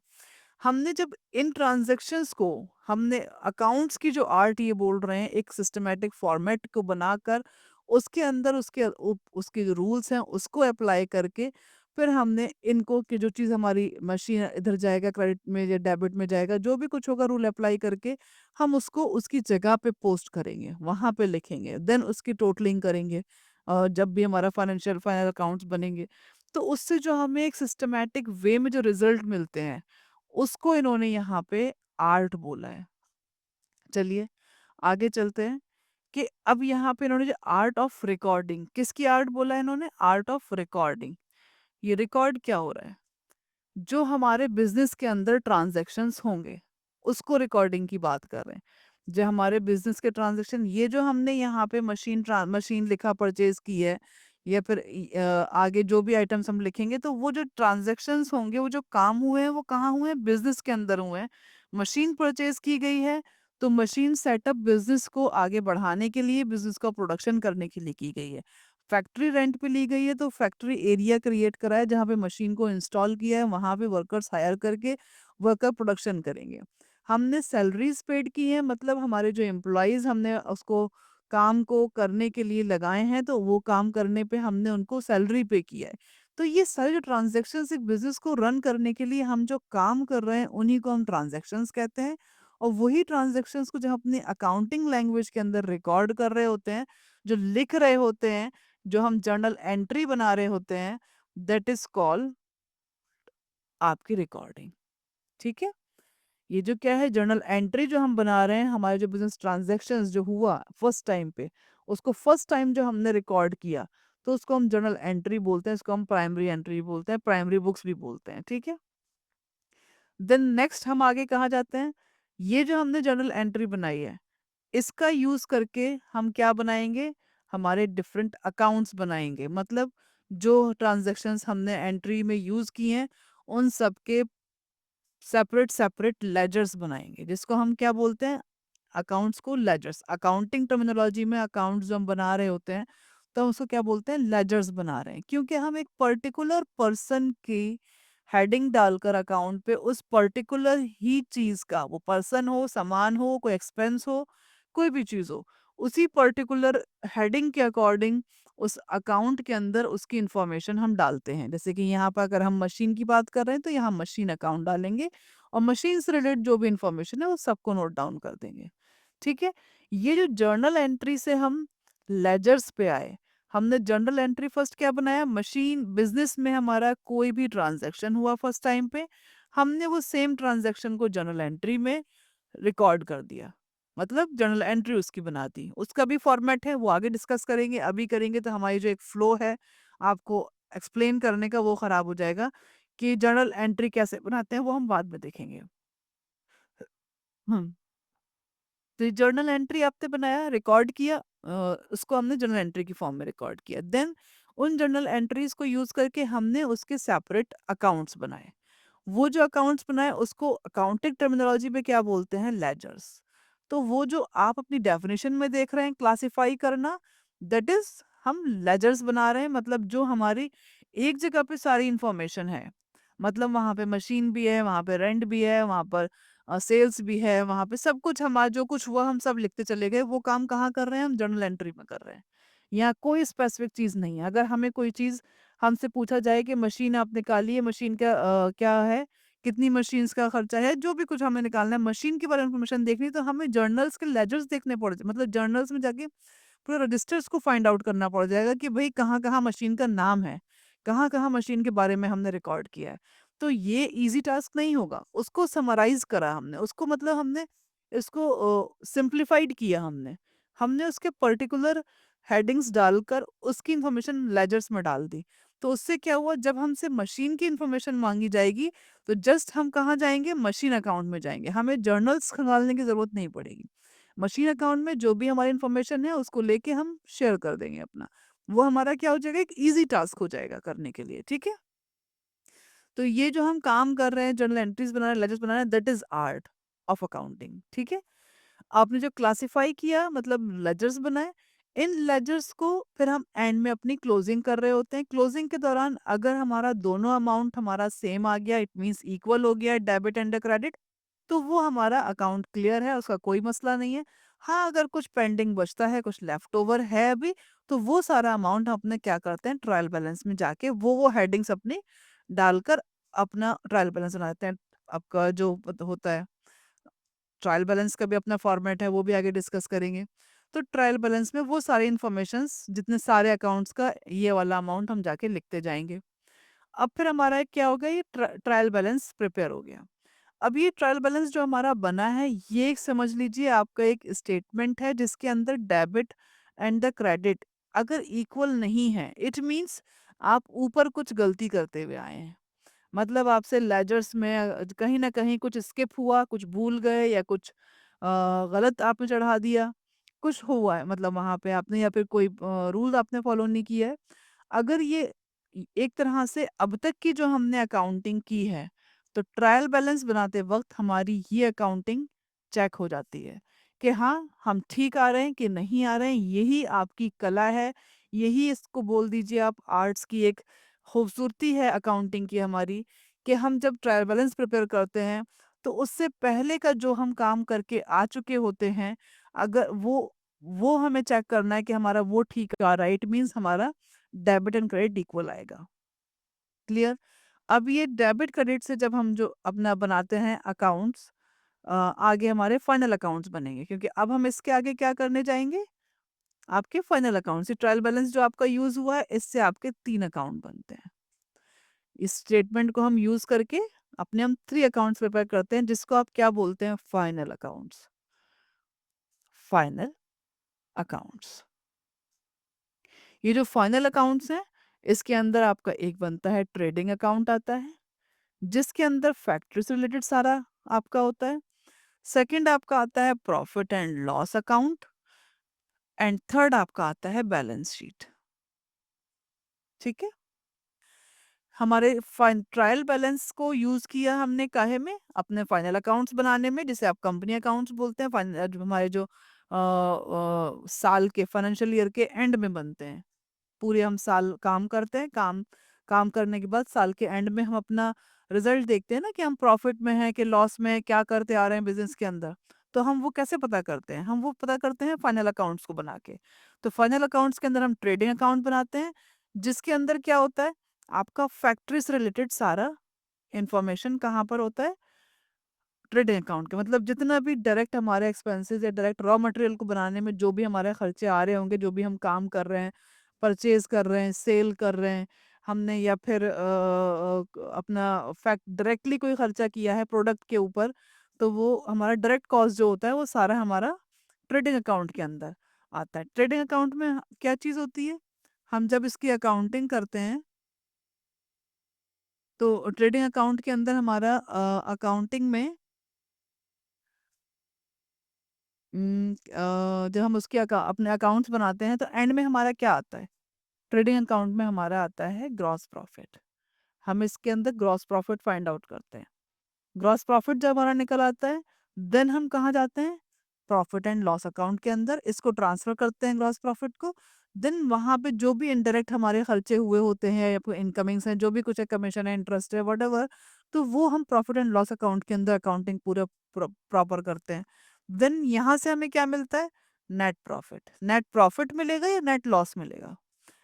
हमने जब इन ट्रांज़ैक्शंस को, हमने अकाउंट्स की जो आर्ट ये बोल रहे हैं, एक सिस्टमैटिक फॉर्मेट को बनाकर उसके अंदर उसके जो रूल्स हैं उसको अप्लाई करके, फिर हमने इनको कि जो चीज़ हमारी मशीन इधर जाएगा, क्रेडिट में या डेबिट में जाएगा, जो भी कुछ होगा रूल अप्लाई करके हम उसको उसकी जगह पे पोस्ट करेंगे, वहाँ पे लिखेंगे, देन उसकी टोटलिंग करेंगे जब भी हमारा फाइनल अकाउंट्स बनेंगे। तो उससे जो हमें एक सिस्टमैटिक वे में जो रिजल्ट मिलते हैं, उसको इन्होंने यहाँ पे आर्ट बोला है। चलिए आगे चलते हैं कि अब यहाँ पे इन्होंने जो आर्ट ऑफ रिकॉर्डिंग, किसकी आर्ट बोला है इन्होंने? Art of recording. ये रिकॉर्ड क्या हो रहा है? जो हमारे बिजनेस के अंदर ट्रांजैक्शंस होंगे, उसको रिकॉर्डिंग की बात कर रहे हैं। जो हमारे बिजनेस के ट्रांजैक्शन, ये जो हमने यहाँ पे मशीन लिखा परचेज की है, या फिर आगे जो भी आइटम्स हम लिखेंगे, तो वो जो ट्रांजैक्शंस होंगे, वो जो काम हुए हैं, वो कहाँ हुए हैं? बिजनेस के अंदर हुए हैं। मशीन परचेज की गई है, तो मशीन सेटअप बिजनेस को आगे बढ़ाने के लिए, बिजनेस का प्रोडक्शन करने के लिए की गई है। फैक्ट्री रेंट पे ली गई है, तो फैक्ट्री एरिया क्रिएट करा है जहाँ पे मशीन को इंस्टॉल किया है, वहां पे वर्कर्स हायर करके वर्कर प्रोडक्शन करेंगे। हमने सैलरीज पेड की है, मतलब हमारे जो एम्प्लॉयज हमने उसको काम को करने के लिए लगाए हैं, तो वो काम करने पे हमने उनको सैलरी पे किया है। तो ये सारे जो ट्रांजेक्शन एक बिजनेस को रन करने के लिए हम जो काम कर रहे हैं, उन्हीं को हम ट्रांजेक्शन्स कहते हैं। और वही ट्रांजेक्शन्स को जब अपनी अकाउंटिंग लैंग्वेज के अंदर रिकॉर्ड कर रहे होते हैं, जो लिख रहे होते हैं, जो हम जर्नल एंट्री बना रहे होते हैं, दैट इज कॉल्ड आपकी रिकॉर्डिंग। ठीक है? ये जो क्या है, जर्नल एंट्री जो हम बना रहे हैं, हमारे जो बिजनेस ट्रांजैक्शंस जो हुआ फर्स्ट टाइम पे, उसको फर्स्ट टाइम जो हमने रिकॉर्ड किया, तो उसको हम जर्नल एंट्री बोलते हैं, इसको हम प्राइमरी एंट्री बोलते हैं, प्राइमरी बुक्स भी बोलते हैं। ठीक है? देन नेक्स्ट हम आगे कहाँ जाते हैं? ये जो हमने जर्नल एंट्री बनाई है, इसका यूज़ करके हम क्या बनाएँगे? हमारे डिफरेंट अकाउंट्स बनाएँगे। मतलब जो ट्रांज़ैक्शंस हमने एंट्री में यूज़ की हैं, उन सब के सेपरेट-सेपरेट लेजर्स बनाएँगे, जिसको हम क्या बोलते हैं? अकाउंट्स को लेजर्स। अकाउंटिंग टर्मिनोलॉजी में अकाउंट्स जो हम बना रहे होते हैं, तो हम उसको क्या बोलते हैं? लेजर्स बना रहे हैं। क्योंकि हम एक पर्टिकुलर पर्सन की हेडिंग डालकर अकाउंट पे उस पर्टिकुलर ही चीज़ का, वो पर्सन हो, सामान हो, कोई एक्सपेंस हो, कोई भी चीज़ हो, उसी पर्टिकुलर हेडिंग के अकॉर्डिंग उस अकाउंट के अंदर उसकी इन्फॉर्मेशन हम डालते हैं। जैसे कि यहाँ पर अगर हम मशीन की बात कर रहे हैं, तो यहाँ मशीन अकाउंट डालेंगे और मशीन से रिलेटेड जो भी इन्फॉर्मेशन है, वो सबको नोट डाउन कर देंगे। ठीक है? ये जो जर्नल एंट्री से हम लेजर्स पे आए, हमने जर्नल एंट्री फर्स्ट क्या बनाया? मशीन बिज़नेस में हमारा कोई भी ट्रांज़ैक्शन हुआ फर्स्ट टाइम पे, हमने वो सेम ट्रांज़ैक्शन को जर्नल एंट्री में रिकॉर्ड कर दिया। मतलब जर्नल एंट्री उसकी बना दी। उसका भी फॉर्मेट है, वो आगे डिस्कस करेंगे, अभी करेंगे तो हमारी जो एक फ्लो है, आपको एक्सप्लेन करने का वो खराब हो जाएगा कि जर्नल एंट्री कैसे बनाते हैं, वो हम बाद में देखेंगे। हुँ। तो ये जर्नल एंट्री आपने बनाया, रिकॉर्ड किया, उसको हमने जर्नल एंट्री की फॉर्म में रिकॉर्ड किया। देन उन जर्नल एंट्रीज़ को यूज़ करके हमने उसके सेपरेट अकाउंट्स बनाए। वो जो अकाउंट्स बनाए उसको अकाउंटिंग टर्मिनोलॉजी में क्या बोलते हैं? लेजर्स। तो वो जो आप अपनी डेफिनेशन में देख रहे हैं क्लासिफाई करना, दैट इज हम लेजर्स बना रहे हैं। मतलब जो हमारी एक जगह पे सारी इंफॉर्मेशन है, मतलब वहां पे मशीन भी है, वहां पे रेंट भी है, वहां पर सेल्स भी है, वहां पे सब कुछ, हमारा जो कुछ हुआ हम सब लिखते चले गए। वो काम कहाँ कर रहे हैं? हम जर्नल एंट्री में कर रहे हैं। यहाँ कोई स्पेसिफिक चीज नहीं है। अगर हमें कोई चीज हमसे पूछा जाए कि मशीन आप निकालिए, मशीन का क्या है, कितनी मशीन्स का खर्चा है, जो भी कुछ हमें निकालना है, मशीन के बारे में इन्फॉर्मेशन देखनी है, तो हमें जर्नल्स के लेजर्स देखने पड़ जाए, मतलब जर्नल्स में जाके पूरा रजिस्टर्स को फाइंड आउट करना पड़ जाएगा कि भाई कहाँ-कहाँ मशीन का नाम है, कहाँ-कहाँ मशीन के बारे में हमने रिकॉर्ड किया है। तो ये ईज़ी टास्क नहीं होगा, उसको समराइज़ करा हमने, उसको मतलब हमने इसको सिम्प्लिफाइड किया हमने। हमने उसके पर्टिकुलर हेडिंग्स डालकर उसकी इन्फॉर्मेशन लेजर्स में डाल दी। तो उससे क्या हुआ, जब हमसे मशीन की इन्फॉर्मेशन माँगी जाएगी, तो जस्ट हम कहाँ जाएँगे? मशीन अकाउंट में जाएँगे। हमें जर्नल्स खंगालने की ज़रूरत नहीं पड़ेगी। मशीन अकाउंट में जो भी हमारी इन्फॉर्मेशन है उसको लेके हम शेयर कर देंगे अपना। वो हमारा क्या हो जाएगा? एक ईज़ी टास्क हो जाएगा करने के लिए, ठीक है? तो ये जो हम काम कर रहे हैं, जर्नल एंट्रीज़ बना रहे हैं, लेजर्स बना रहे हैं, that is art of accounting, ठीक है? आपने जो क्लासिफाई किया, मतलब लेजर्स बनाए, इन लेजर्स को फिर हम एंड में अपनी क्लोजिंग कर रहे होते हैं। क्लोजिंग के दौरान अगर हमारा दोनों अमाउंट हमारा सेम आ गया, इट मीन्स इक्वल हो गया, डेबिट एंड क्रेडिट, तो वो हमारा अकाउंट क्लियर है, उसका कोई मसला नहीं है। हाँ, अगर कुछ पेंडिंग बचता है, कुछ लेफ्ट ओवर है अभी, तो वो सारा अमाउंट हम अपने क्या करते हैं, ट्रायल बैलेंस में जाके वो हेडिंग्स अपनी डालकर अपना ट्रायल बैलेंस बनाते हैं। आपका जो होता है, ट्रायल बैलेंस का भी अपना फॉर्मेट है, वो भी आगे डिस्कस करेंगे। तो ट्रायल बैलेंस में वो सारी इन्फॉर्मेशंस, जितने सारे अकाउंट्स का ये वाला अमाउंट हम जाके लिखते जाएँगे। अब फिर हमारा क्या हो गया, ये ट्रायल बैलेंस प्रिपेयर हो गया। अब ये ट्रायल बैलेंस जो हमारा बना है, ये एक समझ लीजिए आपका एक स्टेटमेंट है जिसके अंदर डेबिट एंड द क्रेडिट अगर इक्वल नहीं है, इट मीन्स आप ऊपर कुछ गलती करते हुए आए हैं। मतलब आपसे लेजर्स में कहीं न कहीं कुछ स्किप हुआ, कुछ भूल गए या कुछ गलत आपने चढ़ा दिया, कुछ हुआ है, मतलब वहाँ पे आपने, या फिर कोई रूल आपने फॉलो नहीं किया है। अगर ये एक तरह से अब तक की जो हमने अकाउंटिंग की है, तो ट्रायल बैलेंस बनाते वक़्त हमारी ये अकाउंटिंग चेक हो जाती है कि हाँ, हम ठीक आ रहे हैं कि नहीं आ रहे हैं। यही आपकी कला है, यही इसको बोल दीजिए आप आर्ट्स की एक खूबसूरती है अकाउंटिंग की हमारी, कि हम जब ट्रायल बैलेंस प्रिपेयर करते हैं, तो उससे पहले का जो हम काम करके आ चुके होते हैं, अगर वो हमें चेक करना है कि हमारा वो ठीक आ रहा है, इट मीन्स हमारा डेबिट एंड क्रेडिट इक्वल आएगा। क्लियर? अब ये डेबिट क्रेडिट से जब हम जो अपना बनाते हैं अकाउंट्स, आगे हमारे फाइनल अकाउंट्स बनेंगे, क्योंकि अब हम इसके आगे क्या करने जाएँगे? आपके फाइनल अकाउंट्स, ये ट्रायल बैलेंस जो आपका यूज़ हुआ है, इससे आपके 3 अकाउंट बनते हैं। इस स्टेटमेंट को हम यूज़ करके अपने हम 3 अकाउंट्स प्रिपेयर करते हैं, जिसको आप क्या बोलते हैं? Final accounts. Final accounts. ये जो फाइनल अकाउंट्स हैं, इसके अंदर आपका एक बनता है ट्रेडिंग अकाउंट आता है, जिसके अंदर फैक्ट्री से रिलेटेड सारा आपका होता है। सेकंड आपका आता है profit and loss account, and third आपका आता है बैलेंस शीट। ठीक है, हमारे ट्रायल बैलेंस को यूज किया हमने काहे में, अपने फाइनल अकाउंट्स बनाने में, जिसे आप कंपनी अकाउंट्स बोलते हैं। हमारे जो साल के फाइनेंशियल ईयर के एंड में बनते हैं। पूरे हम साल काम करते हैं, काम काम करने के बाद साल के एंड में हम अपना रिजल्ट देखते हैं ना, कि हम प्रॉफिट में हैं कि लॉस में हैं, क्या करते आ रहे हैं बिजनेस के अंदर। तो हम वो कैसे पता करते हैं, हम वो पता करते हैं फाइनल अकाउंट्स को बना के। तो फाइनल अकाउंट्स के अंदर हम ट्रेडिंग अकाउंट बनाते हैं, जिसके अंदर क्या होता है, आपका फैक्ट्री से रिलेटेड सारा इंफॉर्मेशन कहाँ पर होता है, ट्रेडिंग अकाउंट के। मतलब जितना भी डायरेक्ट हमारे एक्सपेंसेस या डायरेक्ट रॉ मटेरियल को बनाने में जो भी हमारे खर्चे आ रहे होंगे, जो भी हम काम कर रहे हैं, परचेज कर रहे हैं, सेल कर रहे हैं हमने, या फिर अपना फैक्ट डायरेक्टली कोई खर्चा किया है प्रोडक्ट के ऊपर, तो वो हमारा डायरेक्ट कॉस्ट जो होता है वो सारा हमारा ट्रेडिंग अकाउंट के अंदर आता है। ट्रेडिंग अकाउंट में क्या चीज़ होती है, हम जब इसकी अकाउंटिंग करते हैं, तो ट्रेडिंग अकाउंट के अंदर हमारा अकाउंटिंग में जब हम उसके अपने अकाउंट्स बनाते हैं, तो एंड में हमारा क्या आता है, ट्रेडिंग अकाउंट में हमारा आता है ग्रॉस प्रॉफिट। हम इसके अंदर ग्रॉस प्रॉफिट फाइंड आउट करते हैं। ग्रॉस प्रॉफिट जब हमारा निकल आता है, देन हम कहाँ जाते हैं, प्रॉफिट एंड लॉस अकाउंट के अंदर इसको ट्रांसफर करते हैं ग्रॉस प्रॉफिट को। देन वहां पे जो भी इनडायरेक्ट हमारे खर्चे हुए होते हैं, या फिर इनकमिंग्स हैं, जो भी कुछ है, कमीशन है, इंटरेस्ट है, वट, तो वो हम प्रॉफिट एंड लॉस अकाउंट के अंदर अकाउंटिंग पूरा प्रॉपर करते हैं। देन यहाँ से हमें क्या मिलता है, नेट प्रॉफिट। नेट प्रॉफिट मिलेगा या नेट लॉस मिलेगा,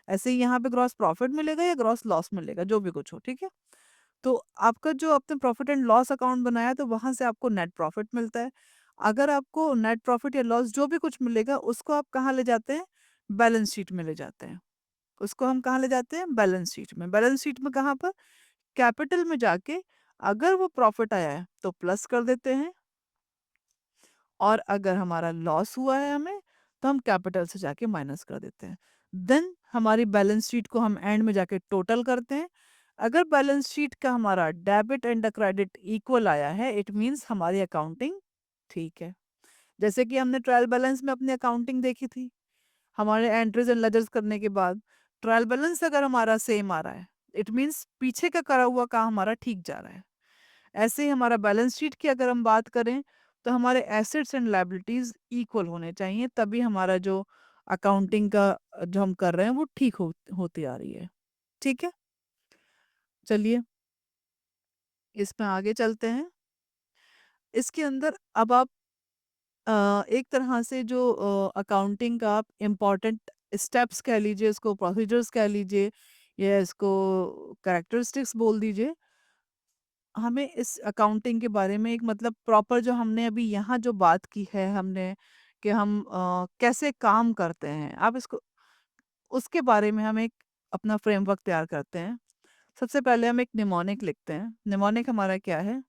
ऐसे ही यहाँ पे ग्रॉस प्रॉफिट मिलेगा या ग्रॉस लॉस मिलेगा, जो भी कुछ हो। ठीक है, तो आपका जो आपने प्रॉफिट एंड लॉस अकाउंट बनाया, तो वहां से आपको नेट प्रॉफिट मिलता है। अगर आपको नेट प्रॉफिट या लॉस जो भी कुछ मिलेगा, उसको आप कहाँ ले जाते हैं, बैलेंस शीट में ले जाते हैं। उसको हम कहाँ ले जाते हैं, बैलेंस शीट में। बैलेंस शीट में कहाँ पर, कैपिटल में जाके अगर वो प्रॉफिट आया है तो प्लस कर देते हैं, और अगर हमारा लॉस हुआ है हमें, तो हम कैपिटल से जाके माइनस कर देते हैं। देन हमारी बैलेंस शीट को हम एंड में जाके टोटल करते हैं। अगर बैलेंस शीट का हमारा डेबिट एंड क्रेडिट इक्वल आया है, इट मीन्स हमारी अकाउंटिंग ठीक है। जैसे कि हमने ट्रायल बैलेंस में अपनी अकाउंटिंग देखी थी, हमारे एंट्रीज एंड लेजर्स करने के बाद ट्रायल बैलेंस अगर हमारा सेम आ रहा है, इट मीन्स पीछे का करा हुआ काम हमारा ठीक जा रहा है। ऐसे ही हमारा बैलेंस शीट की अगर हम बात करें, तो हमारे एसेट्स एंड लायबिलिटीज इक्वल होने चाहिए, तभी हमारा जो अकाउंटिंग का जो हम कर रहे हैं वो ठीक होती आ रही है। ठीक है, चलिए इसमें आगे चलते हैं। इसके अंदर अब आप एक तरह से जो अकाउंटिंग का आप इम्पॉर्टेंट स्टेप्स कह लीजिए, इसको प्रोसीजर्स कह लीजिए, या इसको कैरेक्टरिस्टिक्स बोल दीजिए, हमें इस अकाउंटिंग के बारे में एक मतलब प्रॉपर जो हमने अभी यहाँ जो बात की है हमने, कि हम कैसे काम करते हैं, आप इसको उसके बारे में हम एक अपना फ्रेमवर्क तैयार करते हैं। सबसे पहले हम एक निमोनिक लिखते हैं। निमोनिक हमारा क्या है,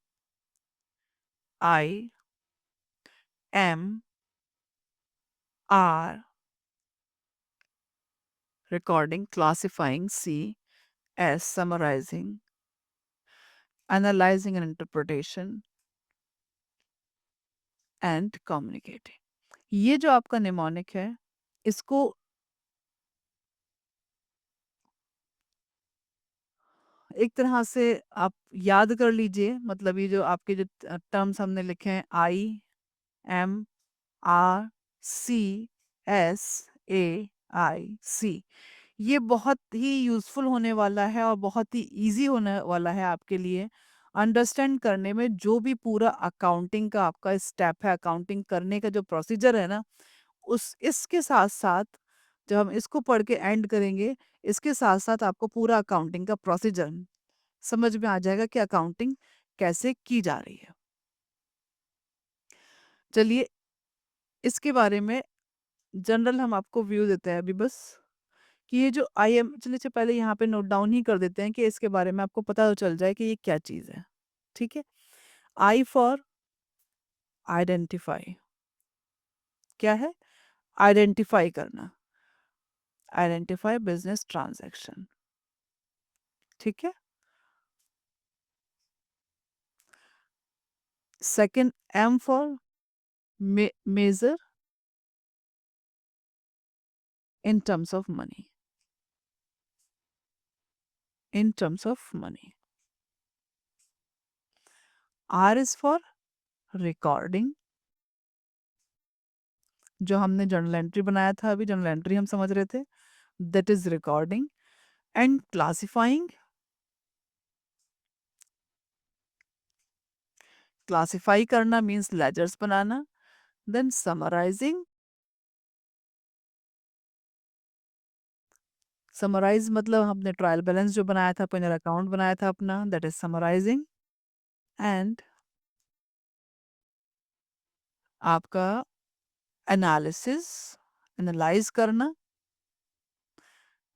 I M R, recording, classifying, C S, summarising, analysing and interpretation, and communicating. ये जो आपका निमोनिक है, इसको एक तरह से आप याद कर लीजिए। मतलब ये जो आपके जो टर्म्स हमने लिखे हैं, I M R C S A I C, ये बहुत ही यूज़फुल होने वाला है और बहुत ही इजी होने वाला है आपके लिए अंडरस्टैंड करने में। जो भी पूरा अकाउंटिंग का आपका स्टेप है, अकाउंटिंग करने का जो प्रोसीजर है ना, उस इसके साथ साथ जब हम इसको पढ़ के एंड करेंगे, इसके साथ साथ आपको पूरा अकाउंटिंग का प्रोसीजर समझ में आ जाएगा कि अकाउंटिंग कैसे की जा रही है। चलिए इसके बारे में जनरल हम आपको व्यू देते हैं अभी बस, कि ये जो आई एम, चलिए से पहले यहाँ पे नोट डाउन ही कर देते हैं कि इसके बारे में आपको पता तो चल जाए कि ये क्या चीज़ है। ठीक है, आई फॉर आइडेंटिफाई, क्या है, आइडेंटिफाई करना, आइडेंटिफाई बिजनेस ट्रांजैक्शन। ठीक है, second M for measure in terms of money, in terms of money. R is for recording, जो हमने जर्नल एंट्री बनाया था, अभी जर्नल एंट्री हम समझ रहे थे, that is recording. And classifying, classify करना मीन्स लेजर्स बनाना। देन समराइजिंग, समराइज मतलब हमने ट्रायल बैलेंस जो बनाया था, पिनर अकाउंट बनाया था अपना, दैट इज समराइजिंग। एंड आपका एनालिसिस, एनालाइज करना।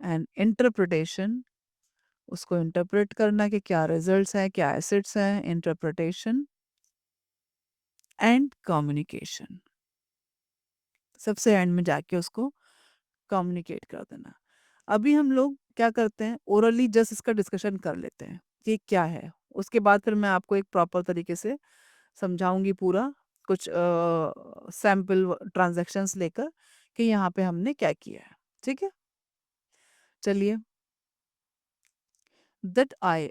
एंड इंटरप्रिटेशन, उसको इंटरप्रेट करना कि क्या रिजल्ट्स हैं, क्या एसेट्स हैं, इंटरप्रिटेशन। एंड कम्युनिकेशन, सबसे एंड में जाके उसको कम्युनिकेट कर देना। अभी हम लोग क्या करते हैं, ओरली जस्ट इसका डिस्कशन कर लेते हैं कि क्या है। उसके बाद फिर मैं आपको एक प्रॉपर तरीके से समझाऊंगी पूरा, कुछ सैम्पल ट्रांजैक्शंस लेकर कि यहाँ पे हमने क्या किया है। ठीक है, चलिए। दैट आई,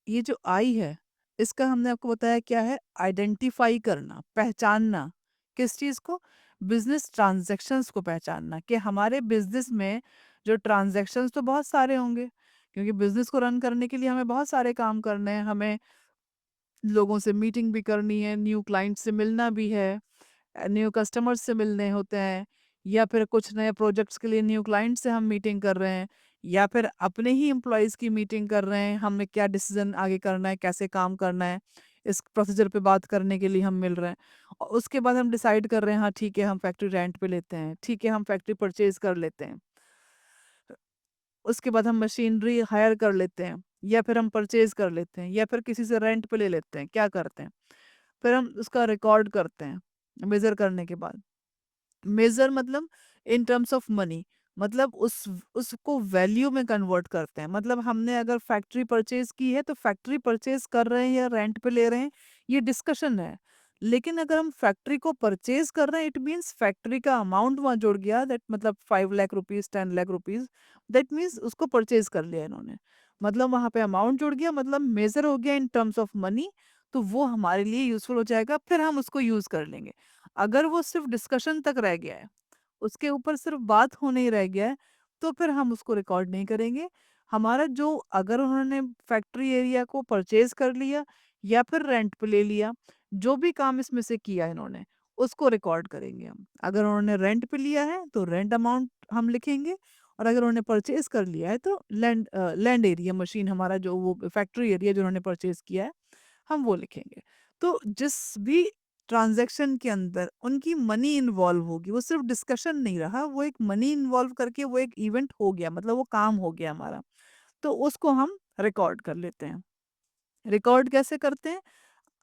ये जो आई है, इसका हमने आपको बताया क्या है, आइडेंटिफाई करना, पहचानना। किस चीज को, बिजनेस ट्रांजैक्शंस को पहचानना कि हमारे बिजनेस में जो ट्रांजैक्शंस तो बहुत सारे होंगे, क्योंकि बिजनेस को रन करने के लिए हमें बहुत सारे काम करने हैं। हमें लोगों से मीटिंग भी करनी है, न्यू क्लाइंट से मिलना भी है, न्यू कस्टमर्स से मिलने होते हैं, या फिर कुछ नए प्रोजेक्ट्स के लिए न्यू क्लाइंट से हम मीटिंग कर रहे हैं, या फिर अपने ही एम्प्लॉयज़ की मीटिंग कर रहे हैं, हमें क्या डिसीजन आगे करना है, कैसे काम करना है, इस प्रोसीजर पे बात करने के लिए हम मिल रहे हैं। और उसके बाद हम डिसाइड कर रहे हैं, हाँ ठीक है हम फैक्ट्री रेंट पे लेते हैं, ठीक है हम फैक्ट्री परचेज कर लेते हैं, उसके बाद हम मशीनरी हायर कर लेते हैं, या फिर हम परचेज कर लेते हैं, या फिर किसी से रेंट पे ले लेते हैं, क्या करते हैं, फिर हम उसका रिकॉर्ड करते हैं मेजर करने के बाद। मेजर मतलब इन टर्म्स ऑफ मनी, मतलब उसको वैल्यू में कन्वर्ट करते हैं। मतलब हमने अगर फैक्ट्री परचेज की है तो फैक्ट्री परचेज कर रहे हैं या रेंट पे ले रहे हैं, ये डिस्कशन है। लेकिन अगर हम फैक्ट्री को परचेज कर रहे हैं, इट मीन्स फैक्ट्री का अमाउंट वहां जुड़ गया, दैट मतलब 5 lakh rupees, 10 lakh rupees, that means उसको परचेज कर लिया इन्होंने, मतलब वहां पे अमाउंट जुड़ गया, मतलब मेजर हो गया इन टर्म्स ऑफ मनी। तो वो हमारे लिए यूजफुल हो जाएगा, फिर हम उसको यूज कर लेंगे। अगर वो सिर्फ डिस्कशन तक रह गया है, उसके ऊपर सिर्फ बात होने ही रह गया है, तो फिर हम उसको रिकॉर्ड नहीं करेंगे। हमारा जो, अगर उन्होंने फैक्ट्री एरिया को परचेज कर लिया या फिर रेंट पे ले लिया, जो भी काम इसमें से किया इन्होंने, उसको रिकॉर्ड करेंगे हम। अगर उन्होंने रेंट पे लिया है तो रेंट अमाउंट हम लिखेंगे, और अगर उन्होंने परचेज कर लिया है तो लैंड एरिया, मशीन हमारा जो, वो फैक्ट्री एरिया जो उन्होंने परचेज किया है, हम वो लिखेंगे। तो जिस भी ट्रांजैक्शन के अंदर उनकी मनी इन्वॉल्व होगी, वो सिर्फ डिस्कशन नहीं रहा, वो एक मनी इन्वॉल्व करके वो एक इवेंट हो गया, मतलब वो काम हो गया हमारा, तो उसको हम रिकॉर्ड कर लेते हैं। रिकॉर्ड कैसे करते हैं,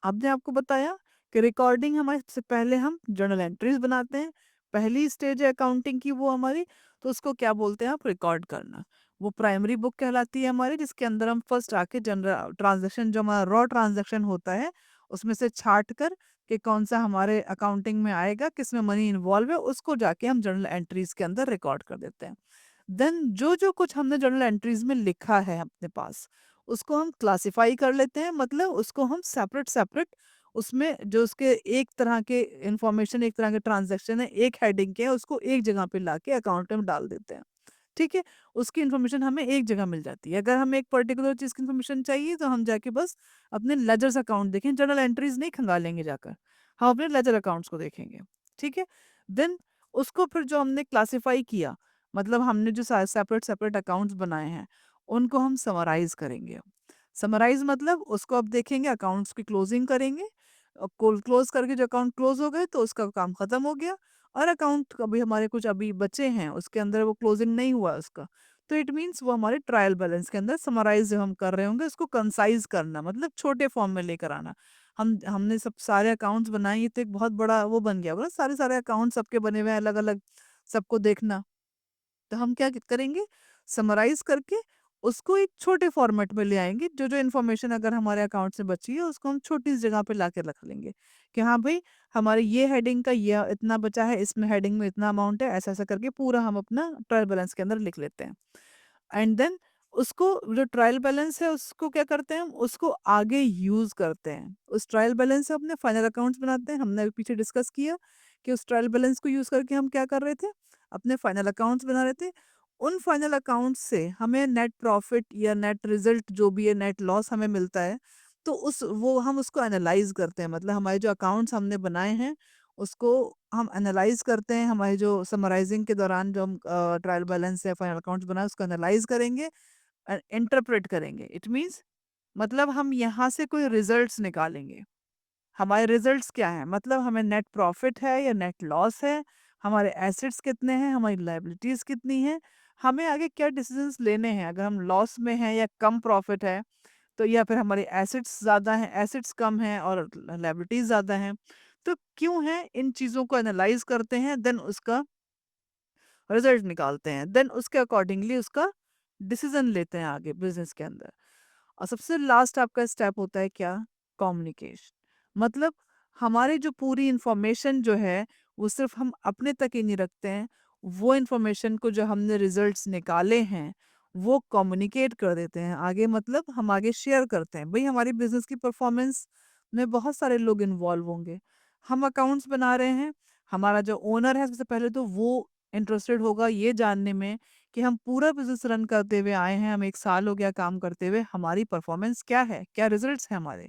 आपने आपको बताया कि रिकॉर्डिंग हमारे, सबसे पहले हम जर्नल एंट्रीज बनाते हैं। पहली स्टेज है अकाउंटिंग की, वो हमारी, तो उसको क्या बोलते हैं आप, रिकॉर्ड करना। वो प्राइमरी बुक कहलाती है हमारी, जिसके अंदर हम फर्स्ट आके जनरल ट्रांजैक्शन, जो हमारा रॉ ट्रांजैक्शन होता है, उसमें से छाट कर कि कौन सा हमारे अकाउंटिंग में आएगा, किसमें मनी इन्वॉल्व है, उसको जाके हम जर्नल एंट्रीज के अंदर रिकॉर्ड कर देते हैं। देन जो जो कुछ हमने जर्नल एंट्रीज में लिखा है अपने पास, उसको हम क्लासिफाई कर लेते हैं, मतलब उसको हम सेपरेट सेपरेट, उसमें जो उसके एक तरह के इंफॉर्मेशन, एक तरह के ट्रांजैक्शन है, एक हेडिंग के है, उसको एक जगह पे लाके अकाउंट में डाल देते हैं। ठीक है, उसकी इन्फॉर्मेशन हमें एक जगह मिल जाती है। अगर हमें एक पर्टिकुलर चीज़ की इन्फॉर्मेशन चाहिए, तो हम जाके बस अपने लेजर्स अकाउंट देखें, जर्नल एंट्रीज नहीं खंगालेंगे जाकर, हम अपने लेजर अकाउंट्स को देखेंगे। ठीक है, देन उसको फिर जो हमने क्लासिफाई किया, मतलब हमने जो सेपरेट सेपरेट अकाउंट्स बनाए हैं, उनको हम समराइज करेंगे। समराइज मतलब उसको अब देखेंगे, अकाउंट्स की क्लोजिंग करेंगे, क्लोज करके जो अकाउंट क्लोज हो गए तो उसका काम खत्म हो गया। और अकाउंट अभी हमारे कुछ अभी बचे हैं, उसके अंदर वो क्लोजिंग नहीं हुआ उसका, तो इट मीन्स वो हमारे ट्रायल बैलेंस के अंदर समराइज जो हम कर रहे होंगे, उसको कंसाइज करना, मतलब छोटे फॉर्म में लेकर आना। हमने सब सारे अकाउंट्स बनाए, ये तो एक बहुत बड़ा वो बन गया होगा ना, सारे सारे अकाउंट सबके बने हुए हैं अलग अलग, सबको देखना। तो हम क्या करेंगे, समराइज करके उसको एक छोटे फॉर्मेट में ले आएँगे, जो-जो इन्फॉर्मेशन अगर हमारे अकाउंट से बची है, उसको हम छोटी सी जगह पे लाके रख लेंगे, कि हाँ भई, हमारे ये हेडिंग का ये इतना बचा है, इसमें हेडिंग में इतना अमाउंट है, ऐसा-ऐसा करके पूरा हम अपना ट्रायल बैलेंस के अंदर लिख लेते हैं। एंड देन उसको जो ट्रायल बैलेंस है उसको क्या करते हैं हम, उसको आगे यूज़ करते हैं। उस ट्रायल बैलेंस से अपने फाइनल अकाउंट्स बनाते हैं। हमने अभी पीछे डिस्कस किया कि उस ट्रायल बैलेंस को यूज़ करके हम क्या कर रहे थे? अपने फाइनल अकाउंट्स बना रहे थे। उन फाइनल अकाउंट्स से हमें नेट प्रॉफिट या नेट रिज़ल्ट जो भी है, नेट लॉस हमें मिलता है, तो उस वो हम उसको एनालाइज़ करते हैं। मतलब हमारे जो अकाउंट्स हमने बनाए हैं, उसको हम एनालाइज़ करते हैं। हमारी जो समराइज़िंग के दौरान जो हम ट्रायल बैलेंस या फाइनल अकाउंट्स बनाए, उसको एनालाइज़ करेंगे, इंटरप्रेट करेंगे। इट मीन्स मतलब हम यहाँ से कोई रिजल्ट्स निकालेंगे। हमारे रिजल्ट्स क्या हैं? मतलब हमें नेट प्रॉफिट है या नेट लॉस है, हमारे एसेट्स कितने हैं, हमारी लायबिलिटीज़ कितनी हैं, हमें आगे क्या डिसीजंस लेने हैं। अगर हम लॉस में हैं या कम प्रॉफिट है, तो या फिर हमारे एसेट्स ज़्यादा हैं, एसेट्स कम हैं और लायबिलिटीज़ ज़्यादा हैं, तो क्यों हैं? इन चीज़ों को एनालाइज़ करते हैं, देन उसका रिजल्ट निकालते हैं, देन उसके अकॉर्डिंगली उसका डिसीजन लेते हैं आगे बिजनेस के अंदर। और सबसे लास्ट आपका स्टेप होता है क्या? कम्युनिकेशन। मतलब हमारी जो पूरी इंफॉर्मेशन जो है, वो सिर्फ हम अपने तक ही नहीं रखते हैं, वो इंफॉर्मेशन को जो हमने रिजल्ट्स निकाले हैं, वो कम्युनिकेट कर देते हैं आगे। मतलब हम आगे शेयर करते हैं। भाई हमारी बिजनेस की परफॉर्मेंस में बहुत सारे लोग इन्वॉल्व होंगे। हम अकाउंट्स बना रहे हैं, हमारा जो ओनर है सबसे पहले तो वो इंटरेस्टेड होगा ये जानने में कि हम पूरा बिज़नेस रन करते हुए आए हैं, हम 1 साल हो गया काम करते हुए, हमारी परफ़ॉर्मेंस क्या है? क्या रिज़ल्ट्स हैं हमारे?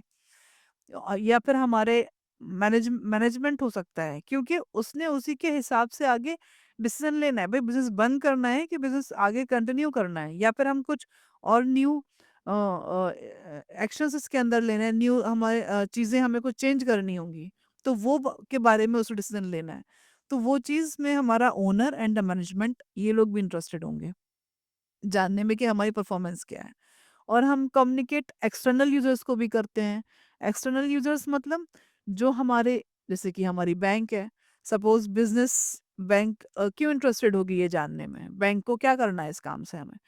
या फिर हमारे मैनेजमेंट हो सकता है, क्योंकि उसने उसी के हिसाब से आगे डिसीज़न लेना है। भई बिज़नेस बंद करना है कि बिज़नेस आगे कंटिन्यू करना है, या फिर हम कुछ और न्यू एक्शंस इसके अंदर लेने हैं, न्यू हमारे चीज़ें हमें कुछ चेंज करनी होंगी, तो वो ब के बारे में उसे डिसीज़न लेना है। तो वो चीज़ में हमारा ओनर एंड द मैनेजमेंट ये लोग भी इंटरेस्टेड होंगे, जानने में कि हमारी परफ़ॉर्मेंस क्या है। और हम कम्युनिकेट एक्सटर्नल यूज़र्स को भी करते हैं। एक्सटर्नल यूज़र्स मतलब जो हमारे, जैसे कि हमारी बैंक है, सपोज़ बिज़नेस बैंक क्यों इंटरेस्टेड होगी ये जानने में? बैंक को क्या करना है इस काम से हमें?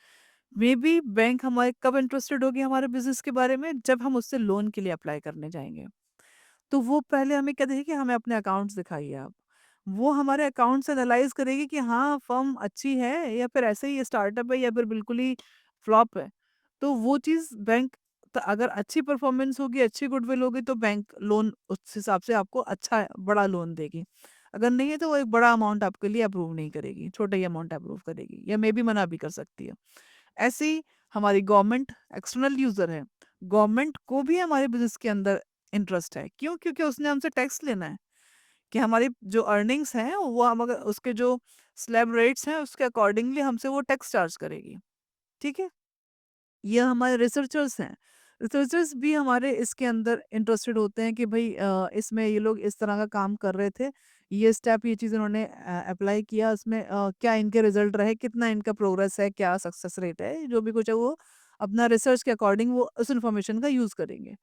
मेबी बैंक हमारे कब इंटरेस्टेड होगी हमारे बिज़नेस के बारे में? जब हम उससे लोन के लिए अप्लाई करने जाएँगे। तो वो पहले हमें क्या देगी कि हमें अपने अकाउंट्स दिखाइए आप। वो हमारे अकाउंट्स एनालाइज़ करेगी कि हाँ, फर्म अच्छी है या फिर ऐसे ही स्टार्टअप है या फिर बिल्कुल ही फ्लॉप है। तो वो चीज़ बैंक अगर अच्छी परफ़ॉर्मेंस होगी, अच्छी गुडविल होगी, तो बैंक लोन उस हिसाब से आपको अच्छा बड़ा लोन देगी। अगर नहीं है तो वो एक बड़ा अमाउंट आपके लिए अप्रूव नहीं करेगी, छोटा ही अमाउंट अप्रूव करेगी या मेबी मना भी कर सकती है। ऐसे ही हमारी गवर्नमेंट एक्सटर्नल यूज़र है। गवर्नमेंट को भी हमारे बिज़नेस के अंदर इंटरेस्ट है। क्यों? क्योंकि उसने हमसे टैक्स लेना है कि हमारी जो अर्निंग्स हैं वो हम अगर उसके जो स्लैब रेट्स हैं उसके अकॉर्डिंगली हमसे वो टैक्स चार्ज करेगी। ठीक है? ये हमारे रिसर्चर्स हैं। रिसर्चर्स भी हमारे इसके अंदर इंटरेस्टेड होते हैं कि भई इसमें ये लोग इस तरह का काम कर रहे थे। ये स्टेप ये चीज़ इन्होंने अप्लाई किया, उसमें क्या इनके रिज़ल्ट रहे, कितना इनका प्रोग्रेस है, क्या सक्सेस रेट है, जो भी कुछ है वो अपना रिसर्च के अकॉर्डिंग वो उस इन्फॉर्मेशन का यूज़ करेंगे।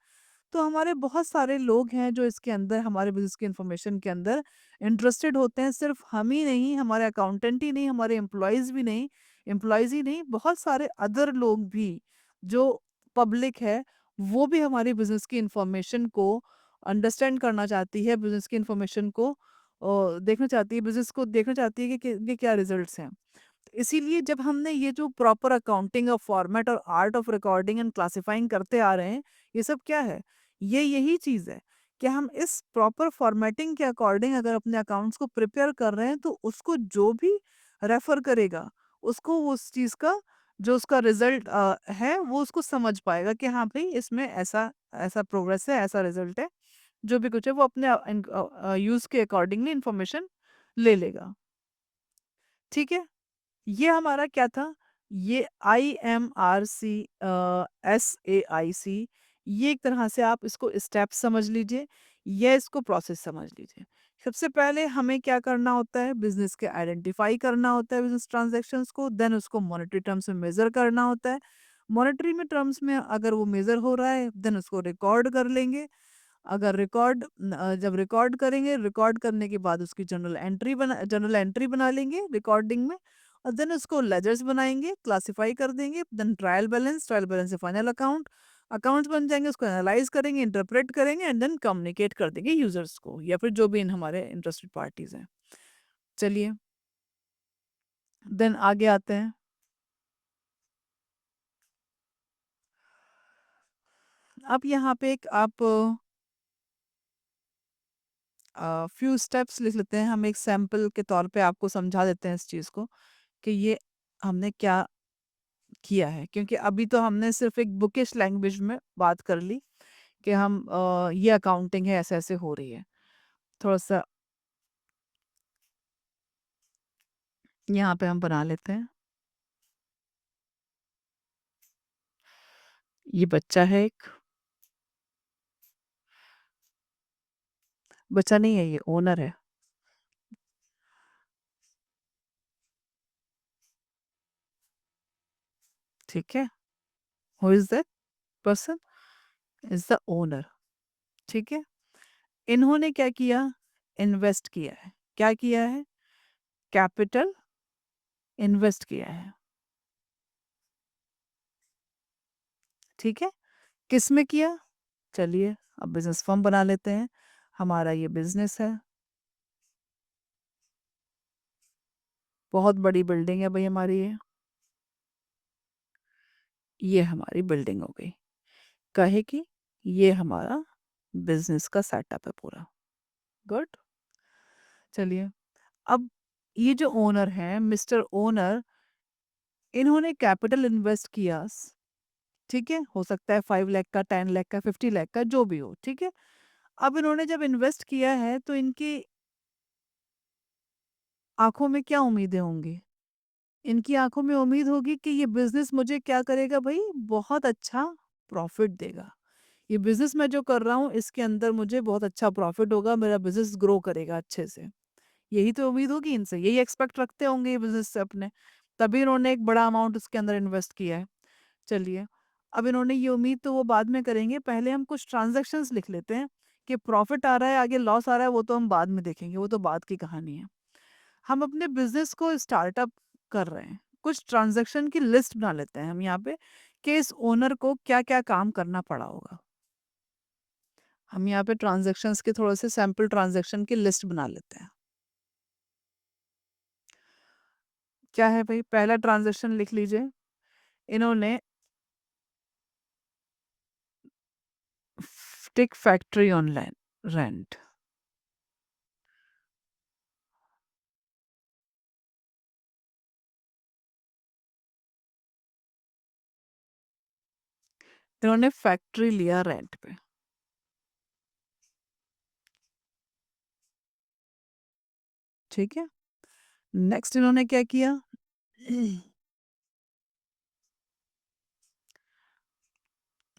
तो हमारे बहुत सारे लोग हैं जो इसके अंदर हमारे बिज़नेस की इन्फॉर्मेशन के अंदर इंटरेस्टेड होते हैं। सिर्फ़ हम ही नहीं, हमारे अकाउंटेंट ही नहीं, हमारे एम्प्लॉइज़ ही नहीं, बहुत सारे अदर लोग भी जो पब्लिक है, वो भी हमारी बिज़नेस की इन्फॉर्मेशन को अंडरस्टैंड करना चाहती है, बिज़नेस की इन्फॉर्मेशन को देखना चाहती है, बिज़नेस को देखना चाहती है कि इनके क्या रिज़ल्ट्स हैं। इसीलिए जब हमने ये जो प्रॉपर अकाउंटिंग ऑफ फॉर्मेट और art of recording and classifying करते आ रहे हैं, ये सब क्या है? ये यही चीज़ है कि हम इस प्रॉपर फॉर्मेटिंग के अकॉर्डिंग अगर अपने अकाउंट्स को प्रिपेयर कर रहे हैं, तो उसको जो भी रेफ़र करेगा, उसको वो उस चीज़ का जो उसका रिज़ल्ट है, वो उसको समझ पाएगा कि हाँ भई, इसमें ऐसा ऐसा प्रोग्रेस है, ऐसा रिज़ल्ट है। जो भी कुछ है वो अपने यूज़ के अकॉर्डिंगली इन्फॉर्मेशन ले लेगा। ठीक है? ये हमारा क्या था? ये IMRC SAIC, ये एक तरह से आप इसको स्टेप समझ लीजिए या इसको प्रोसेस समझ लीजिए। सबसे पहले हमें क्या करना होता है? बिज़नेस के आइडेंटिफ़ाई करना होता है बिज़नेस ट्रांज़ैक्शंस को, देन उसको मॉनेटरी टर्म्स में मेज़र करना होता है। मॉनेटरी में टर्म्स में अगर वो मेज़र हो रहा है, देन उसको रिकॉर्ड कर लेंगे। अगर जब रिकॉर्ड करेंगे, रिकॉर्ड करने के बाद उसकी जर्नल एंट्री बना लेंगे रिकॉर्डिंग में। और देन उसको लेजर्स बनाएंगे, क्लासिफाई कर देंगे, देन ट्रायल बैलेंस से फाइनल अकाउंट, अकाउंट्स बन जाएंगे, उसको एनालाइज करेंगे, इंटरप्रेट करेंगे एंड देन कम्युनिकेट कर देंगे यूजर्स को या फिर जो भी इन हमारे इंटरेस्टेड पार्टीज हैं। चलिए, देन आगे आते हैं। अब यहाँ पे एक आप फ्यू स्टेप्स लिख लेते हैं, हम एक सैंपल के तौर पे आपको समझा देते हैं इस चीज़ को कि ये हमने क्या किया है, क्योंकि अभी तो हमने सिर्फ एक बुकिश लैंग्वेज में बात कर ली कि हम ये अकाउंटिंग है, ऐसे ऐसे हो रही है। थोड़ा सा यहाँ पे हम बना लेते हैं। ये बच्चा है एक, बच्चा नहीं है, ये ओनर है। ठीक है, who is that person? Is the owner. ठीक है, इन्होंने क्या किया? इन्वेस्ट किया है। क्या किया है? कैपिटल इन्वेस्ट किया है। ठीक है, किस में किया? चलिए, अब बिजनेस फर्म बना लेते हैं। हमारा ये बिजनेस है, बहुत बड़ी बिल्डिंग है भाई हमारी ये हमारी बिल्डिंग हो गई। कहे कि ये हमारा बिजनेस का सेटअप है पूरा। गुड। चलिए, अब ये जो ओनर है, मिस्टर ओनर, इन्होंने कैपिटल इन्वेस्ट किया। ठीक है, हो सकता है 5 लाख का, 10 लाख का, 50 लाख का, जो भी हो। ठीक है, अब इन्होंने जब इन्वेस्ट किया है तो इनकी आंखों में क्या उम्मीदें होंगी? इनकी आंखों में उम्मीद होगी कि ये बिजनेस मुझे क्या करेगा भाई, बहुत अच्छा प्रॉफिट देगा। ये बिजनेस मैं जो कर रहा हूँ इसके अंदर मुझे बहुत अच्छा प्रॉफिट होगा, मेरा बिजनेस ग्रो करेगा अच्छे से। यही तो उम्मीद होगी इनसे, यही एक्सपेक्ट रखते होंगे ये बिजनेस से अपने, तभी इन्होंने एक बड़ा अमाउंट उसके अंदर इन्वेस्ट किया है। चलिए, अब इन्होंने ये उम्मीद तो वो बाद में करेंगे, पहले हम कुछ ट्रांजैक्शंस लिख लेते हैं कि प्रॉफिट आ रहा है, आगे लॉस आ रहा है वो तो हम बाद में देखेंगे, वो तो बाद की कहानी है। हम अपने बिजनेस को स्टार्टअप कर रहे हैं, कुछ ट्रांजैक्शन की लिस्ट बना लेते हैं हम यहाँ पे कि इस ओनर को क्या क्या काम करना पड़ा होगा। हम यहाँ पे ट्रांजैक्शंस के थोड़े से सैंपल ट्रांजैक्शन की लिस्ट बना लेते हैं। क्या है भाई, पहला ट्रांजैक्शन लिख लीजिए। इन्होंने टेक फैक्ट्री ऑनलाइन रेंट। इन्होंने फैक्ट्री लिया रेंट पे। ठीक है, नेक्स्ट इन्होंने क्या किया?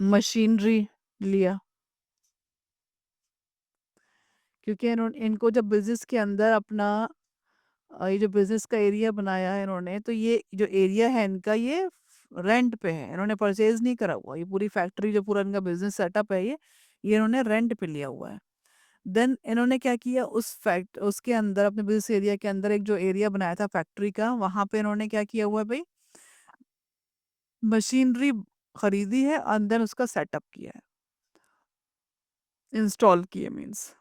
मशीनरी लिया, क्योंकि इन्होंने इनको जब बिजनेस के अंदर अपना ये जो बिजनेस का एरिया बनाया है इन्होंने, तो ये जो एरिया है इनका ये रेंट पे है, इन्होंने परचेज नहीं करा हुआ। ये पूरी फैक्ट्री जो पूरा इनका बिजनेस सेटअप है ये इन्होंने रेंट पे लिया हुआ है। देन इन्होंने क्या किया, उसके अंदर अपने बिजनेस एरिया के अंदर एक जो एरिया बनाया था फैक्ट्री का, वहां पे इन्होंने क्या किया हुआ है भाई, मशीनरी खरीदी है और देन उसका सेटअप किया है, इंस्टॉल किए मीन्स।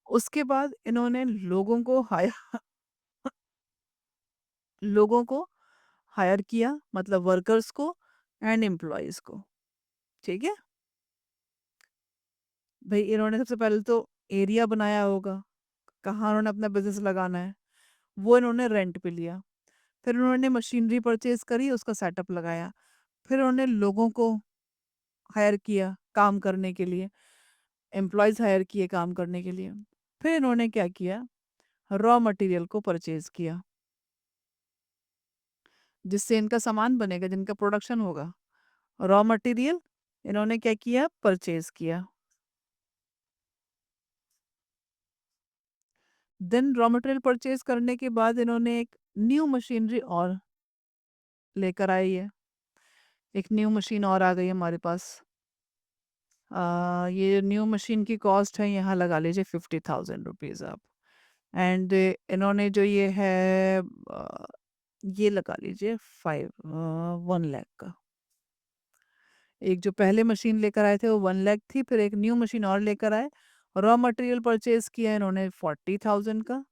उसके बाद इन्होंने लोगों को हायर किया, मतलब वर्कर्स को एंड एम्प्लॉयज को। ठीक है भाई, इन्होंने सबसे पहले तो एरिया बनाया होगा कहाँ उन्होंने अपना बिजनेस लगाना है, वो इन्होंने रेंट पे लिया। फिर उन्होंने मशीनरी परचेज करी, उसका सेटअप लगाया। फिर उन्होंने लोगों को हायर किया काम करने के लिए, एम्प्लॉयज हायर किए काम करने के लिए। फिर इन्होंने क्या किया, रॉ मटेरियल को परचेज किया, जिससे इनका सामान बनेगा, जिनका प्रोडक्शन होगा। रॉ मटेरियल इन्होंने क्या किया, परचेज किया। देन रॉ मटेरियल परचेज करने के बाद इन्होंने एक न्यू मशीनरी और लेकर आई है, एक न्यू मशीन और आ गई हमारे पास। ये न्यू मशीन की कॉस्ट है, यहाँ लगा लीजिए 50,000 रुपीज़ आप। एंड इन्होंने जो ये है अ, ये लगा लीजिए 1 लाख का। एक जो पहले मशीन लेकर आए थे वो 1 लाख थी, फिर एक न्यू मशीन और लेकर आए। रॉ मटेरियल परचेज किया इन्होंने 40,000 का।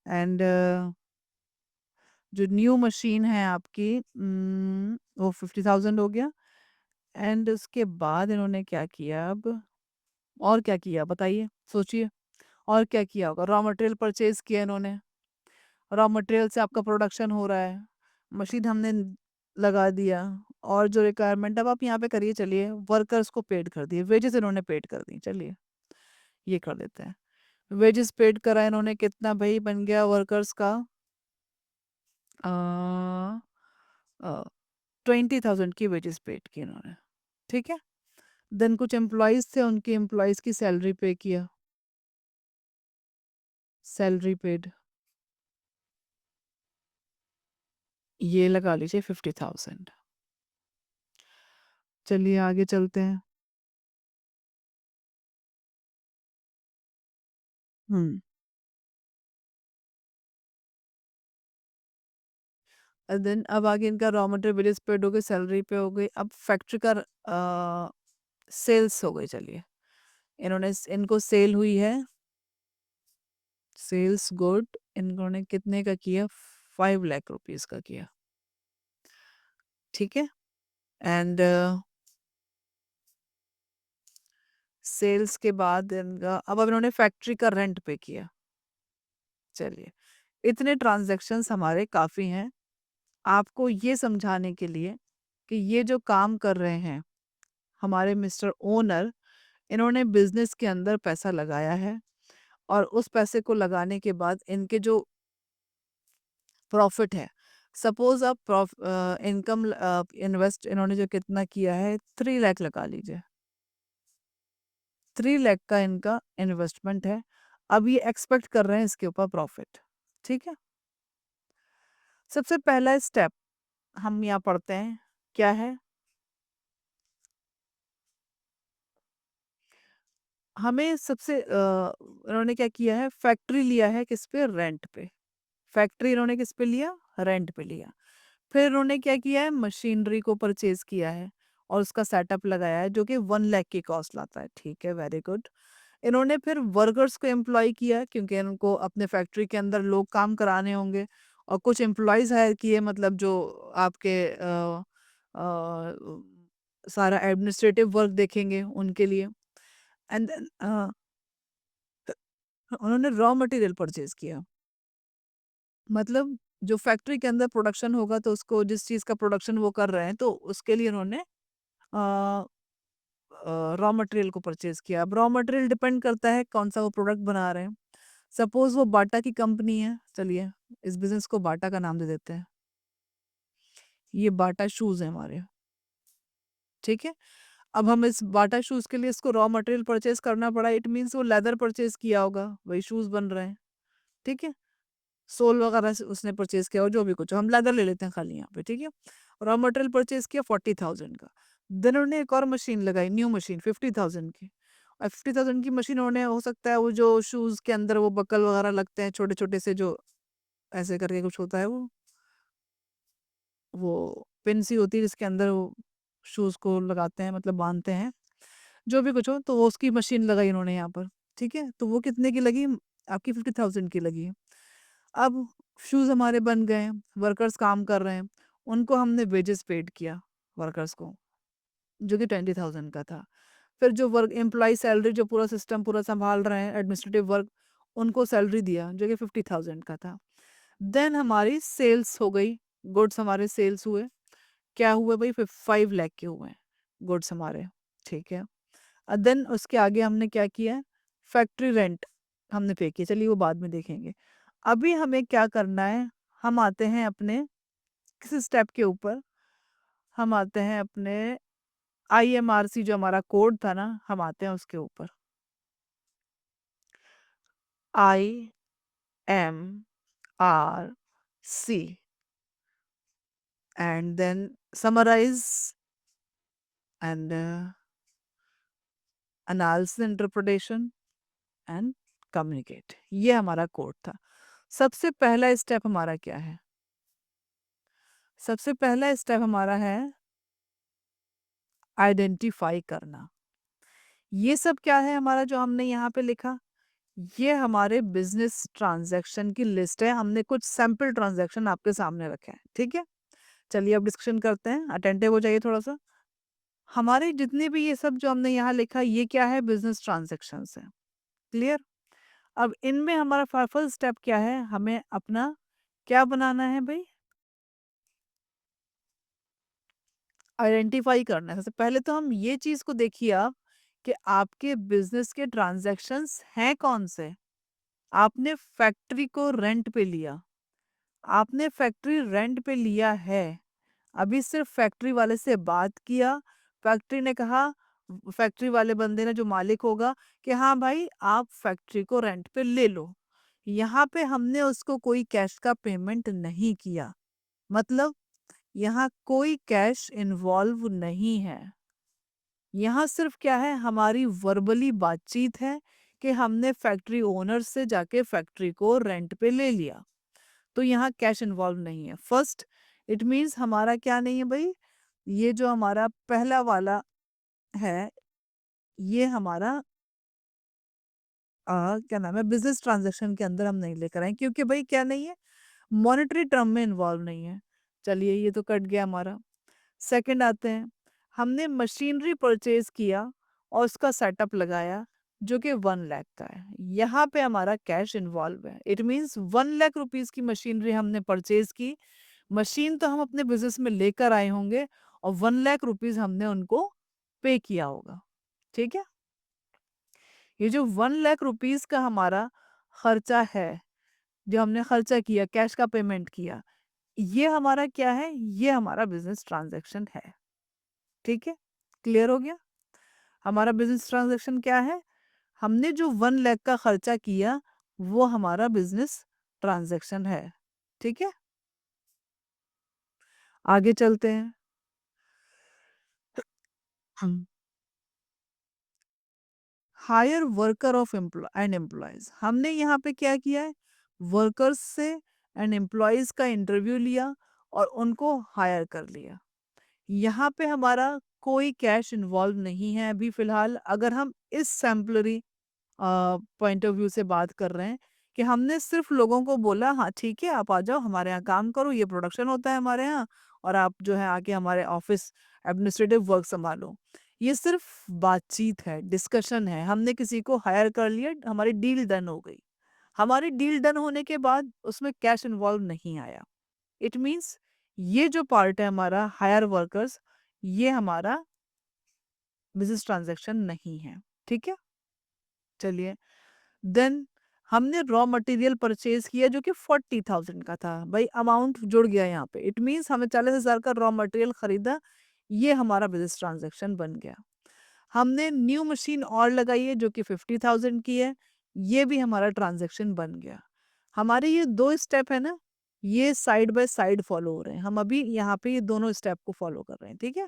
एंड जो न्यू मशीन है आपकी वो 50,000 हो गया। एंड उसके बाद इन्होंने क्या किया अब, और क्या किया बताइए, सोचिए। और क्या किया होगा? रॉ मटेरियल परचेज किया इन्होंने, रॉ मटेरियल से आपका प्रोडक्शन हो रहा है, मशीन हमने लगा दिया, और जो रिक्वायरमेंट अब आप यहाँ पे करिए, चलिए वर्कर्स को पेड कर दिए, वेजेस इन्होंने पेड कर दी, चलिए ये कर देते हैं। वेजेस पेड करा इन्होंने, कितना भाई बन गया वर्कर्स का? 20,000 की वेजेस पेड की इन्होंने, ठीक है। देन कुछ एम्प्लॉयज थे, उनकी एम्प्लॉयज की सैलरी पे किया, सैलरी पेड, ये लगा लीजिए 50,000। चलिए आगे चलते हैं। हम्म देन अब आगे इनका रॉ मटेरियल वेजेस पेड हो गई, सैलरी पे हो गई, अब फैक्ट्री का सेल्स हो गई, चलिए इन्होंने इनको सेल हुई है, सेल्स गुड इन्होंने कितने का किया? 5 लाख रुपीज का किया, ठीक है। एंड सेल्स के बाद इनका अब इन्होंने फैक्ट्री का रेंट पे किया, चलिए इतने ट्रांजैक्शंस हमारे काफ़ी हैं आपको ये समझाने के लिए कि ये जो काम कर रहे हैं हमारे मिस्टर ओनर, इन्होंने बिजनेस के अंदर पैसा लगाया है, और उस पैसे को लगाने के बाद इनके जो प्रॉफिट है, सपोज आप इनकम इन्वेस्ट इन्होंने जो कितना किया है 3 लाख लगा लीजिए, 3 लाख का इनका इन्वेस्टमेंट है। अब ये एक्सपेक्ट कर रहे हैं इसके ऊपर प्रॉफिट, ठीक है। सबसे पहला स्टेप हम यहाँ पढ़ते हैं, क्या है? हमें सबसे इन्होंने क्या किया है, फैक्ट्री लिया है किस पे? रेंट पे। फैक्ट्री इन्होंने किस पे लिया? रेंट पे लिया। फिर इन्होंने क्या किया है, मशीनरी को परचेज किया है और उसका सेटअप लगाया है, जो कि 1 लाख की कॉस्ट लाता है, ठीक है, वेरी गुड। इन्होंने फिर वर्कर्स को एम्प्लॉय किया, क्योंकि इनको अपने फैक्ट्री के अंदर लोग काम कराने होंगे, और कुछ एम्प्लॉयज हायर किए, मतलब जो आपके सारा एडमिनिस्ट्रेटिव वर्क देखेंगे उनके लिए। एंड देन उन्होंने रॉ मटेरियल परचेज किया, मतलब जो फैक्ट्री के अंदर प्रोडक्शन होगा, तो उसको जिस चीज़ का प्रोडक्शन वो कर रहे हैं, तो उसके लिए उन्होंने रॉ मटेरियल को परचेज किया। अब रॉ मटेरियल डिपेंड करता है कौन सा वो प्रोडक्ट बना रहे हैं। सपोज वो बाटा की कंपनी है, चलिए इस बिजनेस को बाटा का नाम दे देते हैं, ये बाटा शूज है हमारे, ठीक है। अब हम इस बाटा शूज के लिए इसको रॉ मटेरियल परचेज करना पड़ा, इट मीन्स वो लेदर परचेज किया होगा, वही शूज बन रहे हैं, ठीक है। सोल वगैरह से उसने परचेज किया, और जो भी कुछ हो, हम लेदर ले लेते हैं खाली यहाँ पे, ठीक है। रॉ मटेरियल परचेज किया 40,000 का। देन उन्होंने एक और मशीन लगाई, न्यू मशीन 50,000 की, और 50,000 की मशीन उन्होंने, हो सकता है वो जो शूज के अंदर वो बकल वगैरह लगते हैं छोटे छोटे से, जो ऐसे करके कुछ होता है, वो पिन सी होती है जिसके अंदर वो शूज को लगाते हैं, मतलब बांधते हैं, जो भी कुछ हो, तो वो उसकी मशीन लगाई उन्होंने यहाँ पर, ठीक है। तो वो कितने की लगी? आपकी 50,000 की लगी। अब शूज़ हमारे बन गए हैं, वर्कर्स काम कर रहे हैं, उनको हमने वेजेस पेड किया वर्कर्स को, जो कि 20,000 का था। फिर जो वर्क एम्प्लॉय सैलरी, जो पूरा सिस्टम पूरा संभाल रहे हैं, एडमिनिस्ट्रेटिव वर्क, उनको सैलरी दिया, जो कि 50,000 का था। देन हमारी सेल्स हो गई, गुड्स हमारे सेल्स हुए, क्या हुए भाई? 5 लाख के हुए हैं गुड्स हमारे, ठीक है। देन उसके आगे हमने क्या किया है, फैक्ट्री रेंट हमने पे किया, चलिए वो बाद में देखेंगे। अभी हमें क्या करना है, हम आते हैं अपने किस स्टेप के ऊपर, हम आते हैं अपने IMRC, जो हमारा कोड था ना, हम आते हैं उसके ऊपर। IMRC, and then summarise and analysis, interpretation and communicate. ये हमारा कोड था। सबसे पहला स्टेप हमारा क्या है? सबसे पहला स्टेप हमारा है आइडेंटिफाई करना। ये सब क्या है हमारा जो हमने यहाँ पे लिखा? ये हमारे बिजनेस ट्रांजैक्शन की लिस्ट है। हमने कुछ सैंपल ट्रांजैक्शन आपके सामने रखे हैं, ठीक है? चलिए अब डिस्कशन करते हैं, अटेंटिव हो जाइए थोड़ा सा। हमारे जितने भी ये सब जो हमने यहाँ लिखा, ये क्या है? बिजनेस ट्रांजैक्शंस है। क्लियर? अब इनमें हमारा फर्स्ट स्टेप क्या है? हमें अपना क्या बनाना है भाई? आइडेंटिफाई करना है। सबसे पहले तो हम ये चीज को देखिए आप कि आपके बिजनेस के ट्रांजैक्शंस हैं कौन से। आपने फैक्ट्री को रेंट पे लिया, आपने फैक्ट्री रेंट पे लिया है, अभी सिर्फ फैक्ट्री वाले से बात किया, फैक्ट्री ने कहा, फैक्ट्री वाले बंदे ने जो मालिक होगा कि हाँ भाई आप फैक्ट्री को रेंट पे ले लो। यहाँ पे हमने उसको कोई कैश का पेमेंट नहीं किया, मतलब यहाँ कोई कैश इन्वॉल्व नहीं है। यहाँ सिर्फ क्या है? हमारी वर्बली बातचीत है कि हमने फैक्ट्री ओनर से जाके फैक्ट्री को रेंट पे ले लिया, तो यहाँ कैश इन्वॉल्व नहीं है। फर्स्ट इट मीन्स हमारा क्या नहीं है भाई? ये जो हमारा पहला वाला है, ये हमारा क्या नाम है, बिजनेस ट्रांजैक्शन के अंदर हम नहीं लेकर आए, क्योंकि भाई क्या नहीं है? मॉनेटरी टर्म में इन्वॉल्व नहीं है। चलिए ये तो कट गया हमारा। सेकंड आते हैं, हमने मशीनरी परचेज किया और उसका सेटअप लगाया जो कि 1 लाख का है। यहाँ पे हमारा कैश इन्वॉल्व है। इट मीन्स 1 लाख रुपीज की मशीनरी हमने परचेज की। मशीन तो हम अपने बिजनेस में लेकर आए होंगे और 1 लाख रुपीज हमने उनको पे किया होगा, ठीक है? ये जो 1 लाख रुपीज का हमारा खर्चा है, जो हमने खर्चा किया, कैश का पेमेंट किया, ये हमारा क्या है? ये हमारा बिजनेस ट्रांजैक्शन है, ठीक है? क्लियर हो गया? हमारा बिजनेस ट्रांजैक्शन क्या है? हमने जो 1 लाख का खर्चा किया वो हमारा बिजनेस ट्रांजैक्शन है, ठीक है? आगे चलते हैं। हम hire worker of and employees, हमने यहाँ पे क्या किया है? वर्कर्स से एंड एम्प्लॉयज का इंटरव्यू लिया और उनको हायर कर लिया। यहाँ पे हमारा कोई कैश इन्वॉल्व नहीं है अभी फिलहाल। अगर हम इस सैम्पलरी पॉइंट ऑफ व्यू से बात कर रहे हैं कि हमने सिर्फ लोगों को बोला हाँ ठीक है आप आ जाओ हमारे यहाँ काम करो, ये प्रोडक्शन होता है हमारे यहाँ, और आप जो है आके हमारे ऑफिस एडमिनिस्ट्रेटिव वर्क संभालो। ये सिर्फ बातचीत है, डिस्कशन है। हमने किसी को हायर कर लिया, हमारी डील डन हो गई। हमारी डील डन होने के बाद उसमें कैश इन्वॉल्व नहीं आया। इट मीन्स ये जो पार्ट है हमारा हायर वर्कर्स, ये हमारा बिजनेस ट्रांजैक्शन नहीं है, ठीक है? चलिए देन हमने रॉ मटेरियल परचेज किया जो कि 40,000 का था। भाई अमाउंट जुड़ गया यहाँ पे। इट मीन्स हमें 40,000 का रॉ मटेरियल खरीदा, ये हमारा बिजनेस ट्रांजैक्शन बन गया। हमने न्यू मशीन और लगाई है जो कि 50,000 की है, ये भी हमारा ट्रांजैक्शन बन गया। हमारे ये दो स्टेप है ना, ये साइड बाय साइड फॉलो हो रहे हैं। हम अभी यहाँ पे ये दोनों स्टेप को फॉलो कर रहे हैं, ठीक है?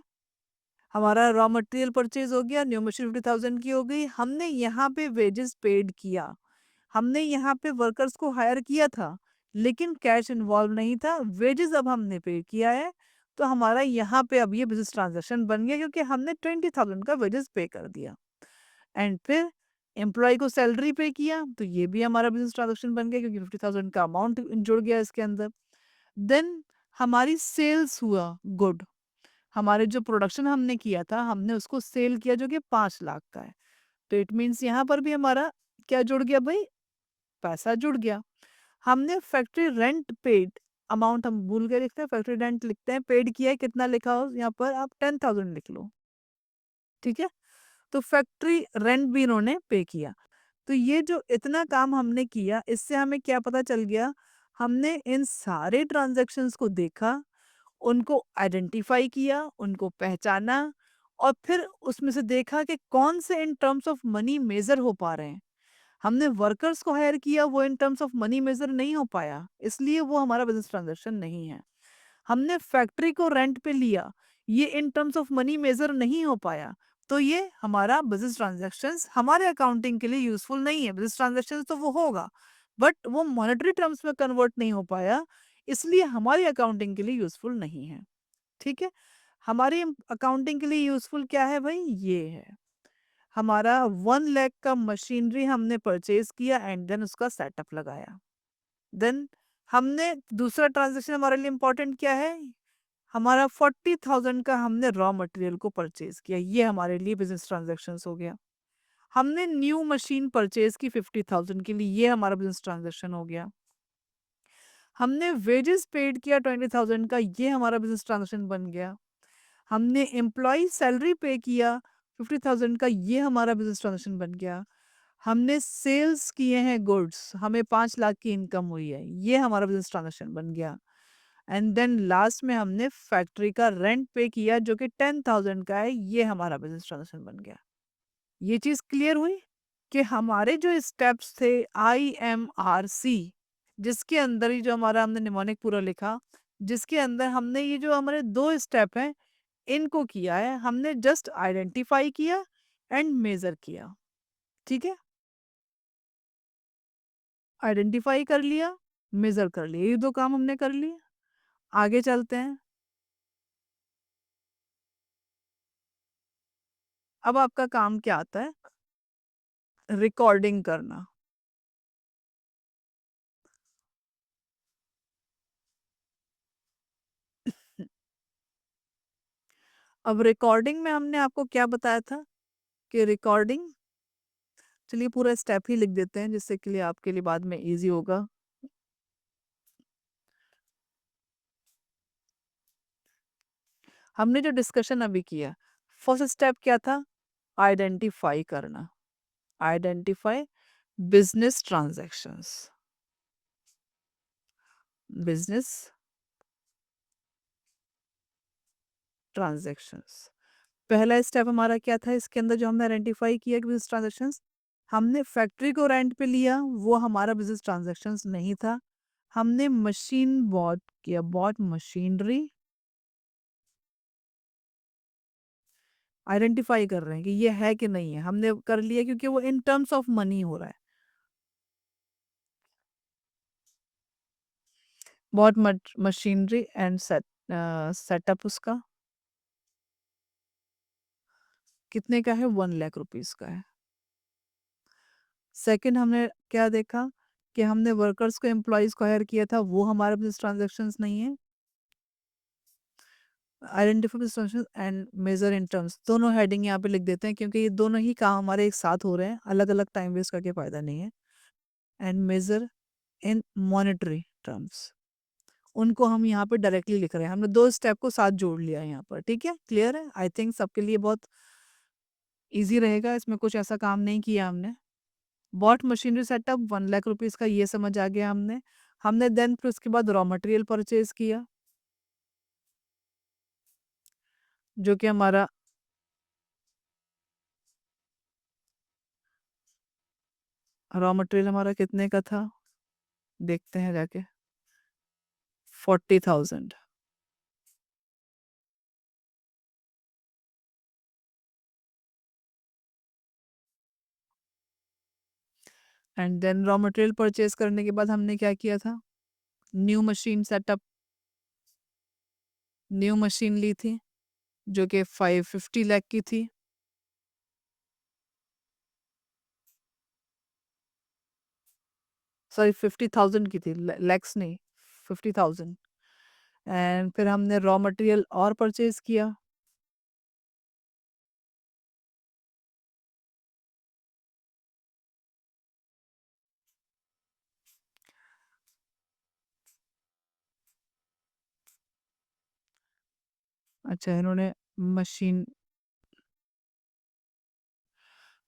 हमारा रॉ मटेरियल परचेज हो गया, न्यू मशीन 50,000 की हो गई। हमने यहाँ पे वेजेस पेड किया, हमने यहाँ पे वर्कर्स को हायर किया था, लेकिन कैश इन्वॉल्व नहीं था। वेजेस अब हमने पे किया है, तो हमारा यहाँ पे अब ये बिजनेस ट्रांजैक्शन बन गया क्योंकि हमने 20,000 का वेजेस पे कर दिया। एंड फिर एम्प्लॉय को सैलरी पे किया, तो ये भी हमारा बिजनेस ट्रांजैक्शन बन गया क्योंकि 50,000 का अमाउंट जुड़ गया इसके अंदर। देन हमारी सेल्स हुआ गुड, हमारे जो प्रोडक्शन हमने किया था हमने उसको सेल किया जो कि 5 लाख का है। तो इट मीन्स यहाँ पर भी हमारा क्या जुड़ गया भाई? पैसा जुड़ गया। हमने फैक्ट्री रेंट पेड, अमाउंट हम भूल के लिखते हैं, फैक्ट्री रेंट लिखते हैं, पेड किया है कितना लिखा हो यहाँ पर, आप 10,000 लिख लो, ठीक है? तो फैक्ट्री रेंट भी इन्होंने पे किया। तो ये जो इतना काम हमने किया, इससे हमें क्या पता चल गया? हमने इन सारे ट्रांजैक्शंस को देखा, उनको आइडेंटिफाई किया, उनको पहचाना, और फिर उसमें से देखा कि कौन से in terms of money measure हो पा रहे हैं। हमने वर्कर्स को हायर किया, वो in terms of money measure नहीं हो पाया, इसलिए वो हमारा बिजनेस ट्रांजैक्शन नहीं है। हमने फैक्ट्री को रेंट पे लिया, ये in terms of money measure नहीं हो पाया, तो ये हमारा बिजनेस ट्रांजैक्शंस हमारे अकाउंटिंग के लिए यूजफुल नहीं है। बिजनेस ट्रांजैक्शंस तो वो होगा, बट वो मॉनेटरी टर्म्स में कन्वर्ट नहीं हो पाया, इसलिए हमारी अकाउंटिंग के लिए यूजफुल नहीं है। ठीक है, हमारी अकाउंटिंग के लिए यूजफुल क्या है भाई, ये है हमारा 1 लाख का मशीनरी हमने परचेज किया एंड देन उसका सेटअप लगाया। देन हमने दूसरा ट्रांजेक्शन हमारे लिए इंपॉर्टेंट क्या है, हमारा 40,000 का हमने रॉ मटेरियल को परचेज किया, ये हमारे लिए बिजनेस ट्रांजेक्शन हो गया। हमने न्यू मशीन परचेज की 50,000 के लिए, ये हमारा बिजनेस ट्रांजेक्शन हो गया। हमने वेजेस पेड किया 20,000 का, ये हमारा बिजनेस ट्रांजेक्शन बन गया। हमने एम्प्लॉय सैलरी पे किया 50,000 का, ये हमारा बिजनेस ट्रांजेक्शन बन गया। हमने सेल्स किए हैं गुड्स, हमें 5 लाख की इनकम हुई है, ये हमारा बिजनेस ट्रांजेक्शन बन गया। एंड देन लास्ट में हमने फैक्ट्री का रेंट पे किया जो कि 10,000 का है, ये हमारा बिजनेस ट्रांजेक्शन बन गया। ये चीज क्लियर हुई कि हमारे जो स्टेप्स थे IMRC, जिसके अंदर ही जो हमारा हमने निमोनिक पूरा लिखा, जिसके अंदर हमने ये जो हमारे 2 स्टेप हैं इनको किया है, हमने जस्ट आइडेंटिफाई किया एंड मेजर किया। ठीक है, आइडेंटिफाई कर लिया, मेजर कर लिया, ये 2 काम हमने कर लिए। आगे चलते हैं। अब आपका काम क्या आता है, रिकॉर्डिंग करना। अब रिकॉर्डिंग में हमने आपको क्या बताया था कि रिकॉर्डिंग, चलिए पूरा स्टेप ही लिख देते हैं जिससे के लिए आपके लिए बाद में इजी होगा। हमने जो डिस्कशन अभी किया, फर्स्ट स्टेप क्या था, आइडेंटिफाई करना, identify business transactions, business transactions. पहला स्टेप हमारा क्या था, इसके अंदर जो हमने आइडेंटिफाई किया कि बिजनेस ट्रांजैक्शंस, हमने फैक्ट्री को रेंट पे लिया, वो हमारा बिजनेस ट्रांजैक्शंस नहीं था। हमने मशीन बॉट किया, बॉट मशीनरी, आइडेंटिफाई कर रहे हैं कि ये है कि नहीं है, हमने कर लिया क्योंकि वो इन टर्म्स ऑफ मनी हो रहा है। बॉट मशीनरी एंड सेटअप उसका कितने का है, 1 लाख रुपीज का है। सेकंड हमने क्या देखा कि हमने वर्कर्स को एम्प्लॉयज को हायर किया था, वो हमारा बिजनेस ट्रांजैक्शंस नहीं है। Identify business transactions and measure in terms, दोनों हेडिंग यहाँ पे लिख देते हैं क्योंकि ये दोनों ही काम हमारे एक साथ हो रहे हैं, अलग अलग टाइम वेस्ट करके फायदा नहीं है। And measure in monetary terms, उनको हम यहाँ पे डायरेक्टली लिख रहे हैं, हमने 2 स्टेप को साथ जोड़ लिया है यहाँ पर। ठीक है, क्लियर है, आई थिंक सबके लिए बहुत इजी रहेगा, इसमें कुछ ऐसा काम नहीं किया हमने। Bought machinery setup 1 lakh rupees का, ये समझ आ गया हमने। हमने देन फिर उसके बाद रॉ मटेरियल परचेज किया जो कि हमारा रॉ मटेरियल हमारा कितने का था, देखते हैं जाके, 40,000। And then raw material purchase करने के बाद हमने क्या किया था, new machine setup, new machine ली थी जो कि 550 लाख की थी। सॉरी 50,000 की थी, लैक्स नहीं, 50,000। एंड फिर हमने रॉ मटेरियल और परचेज किया, अच्छा इन्होंने मशीन,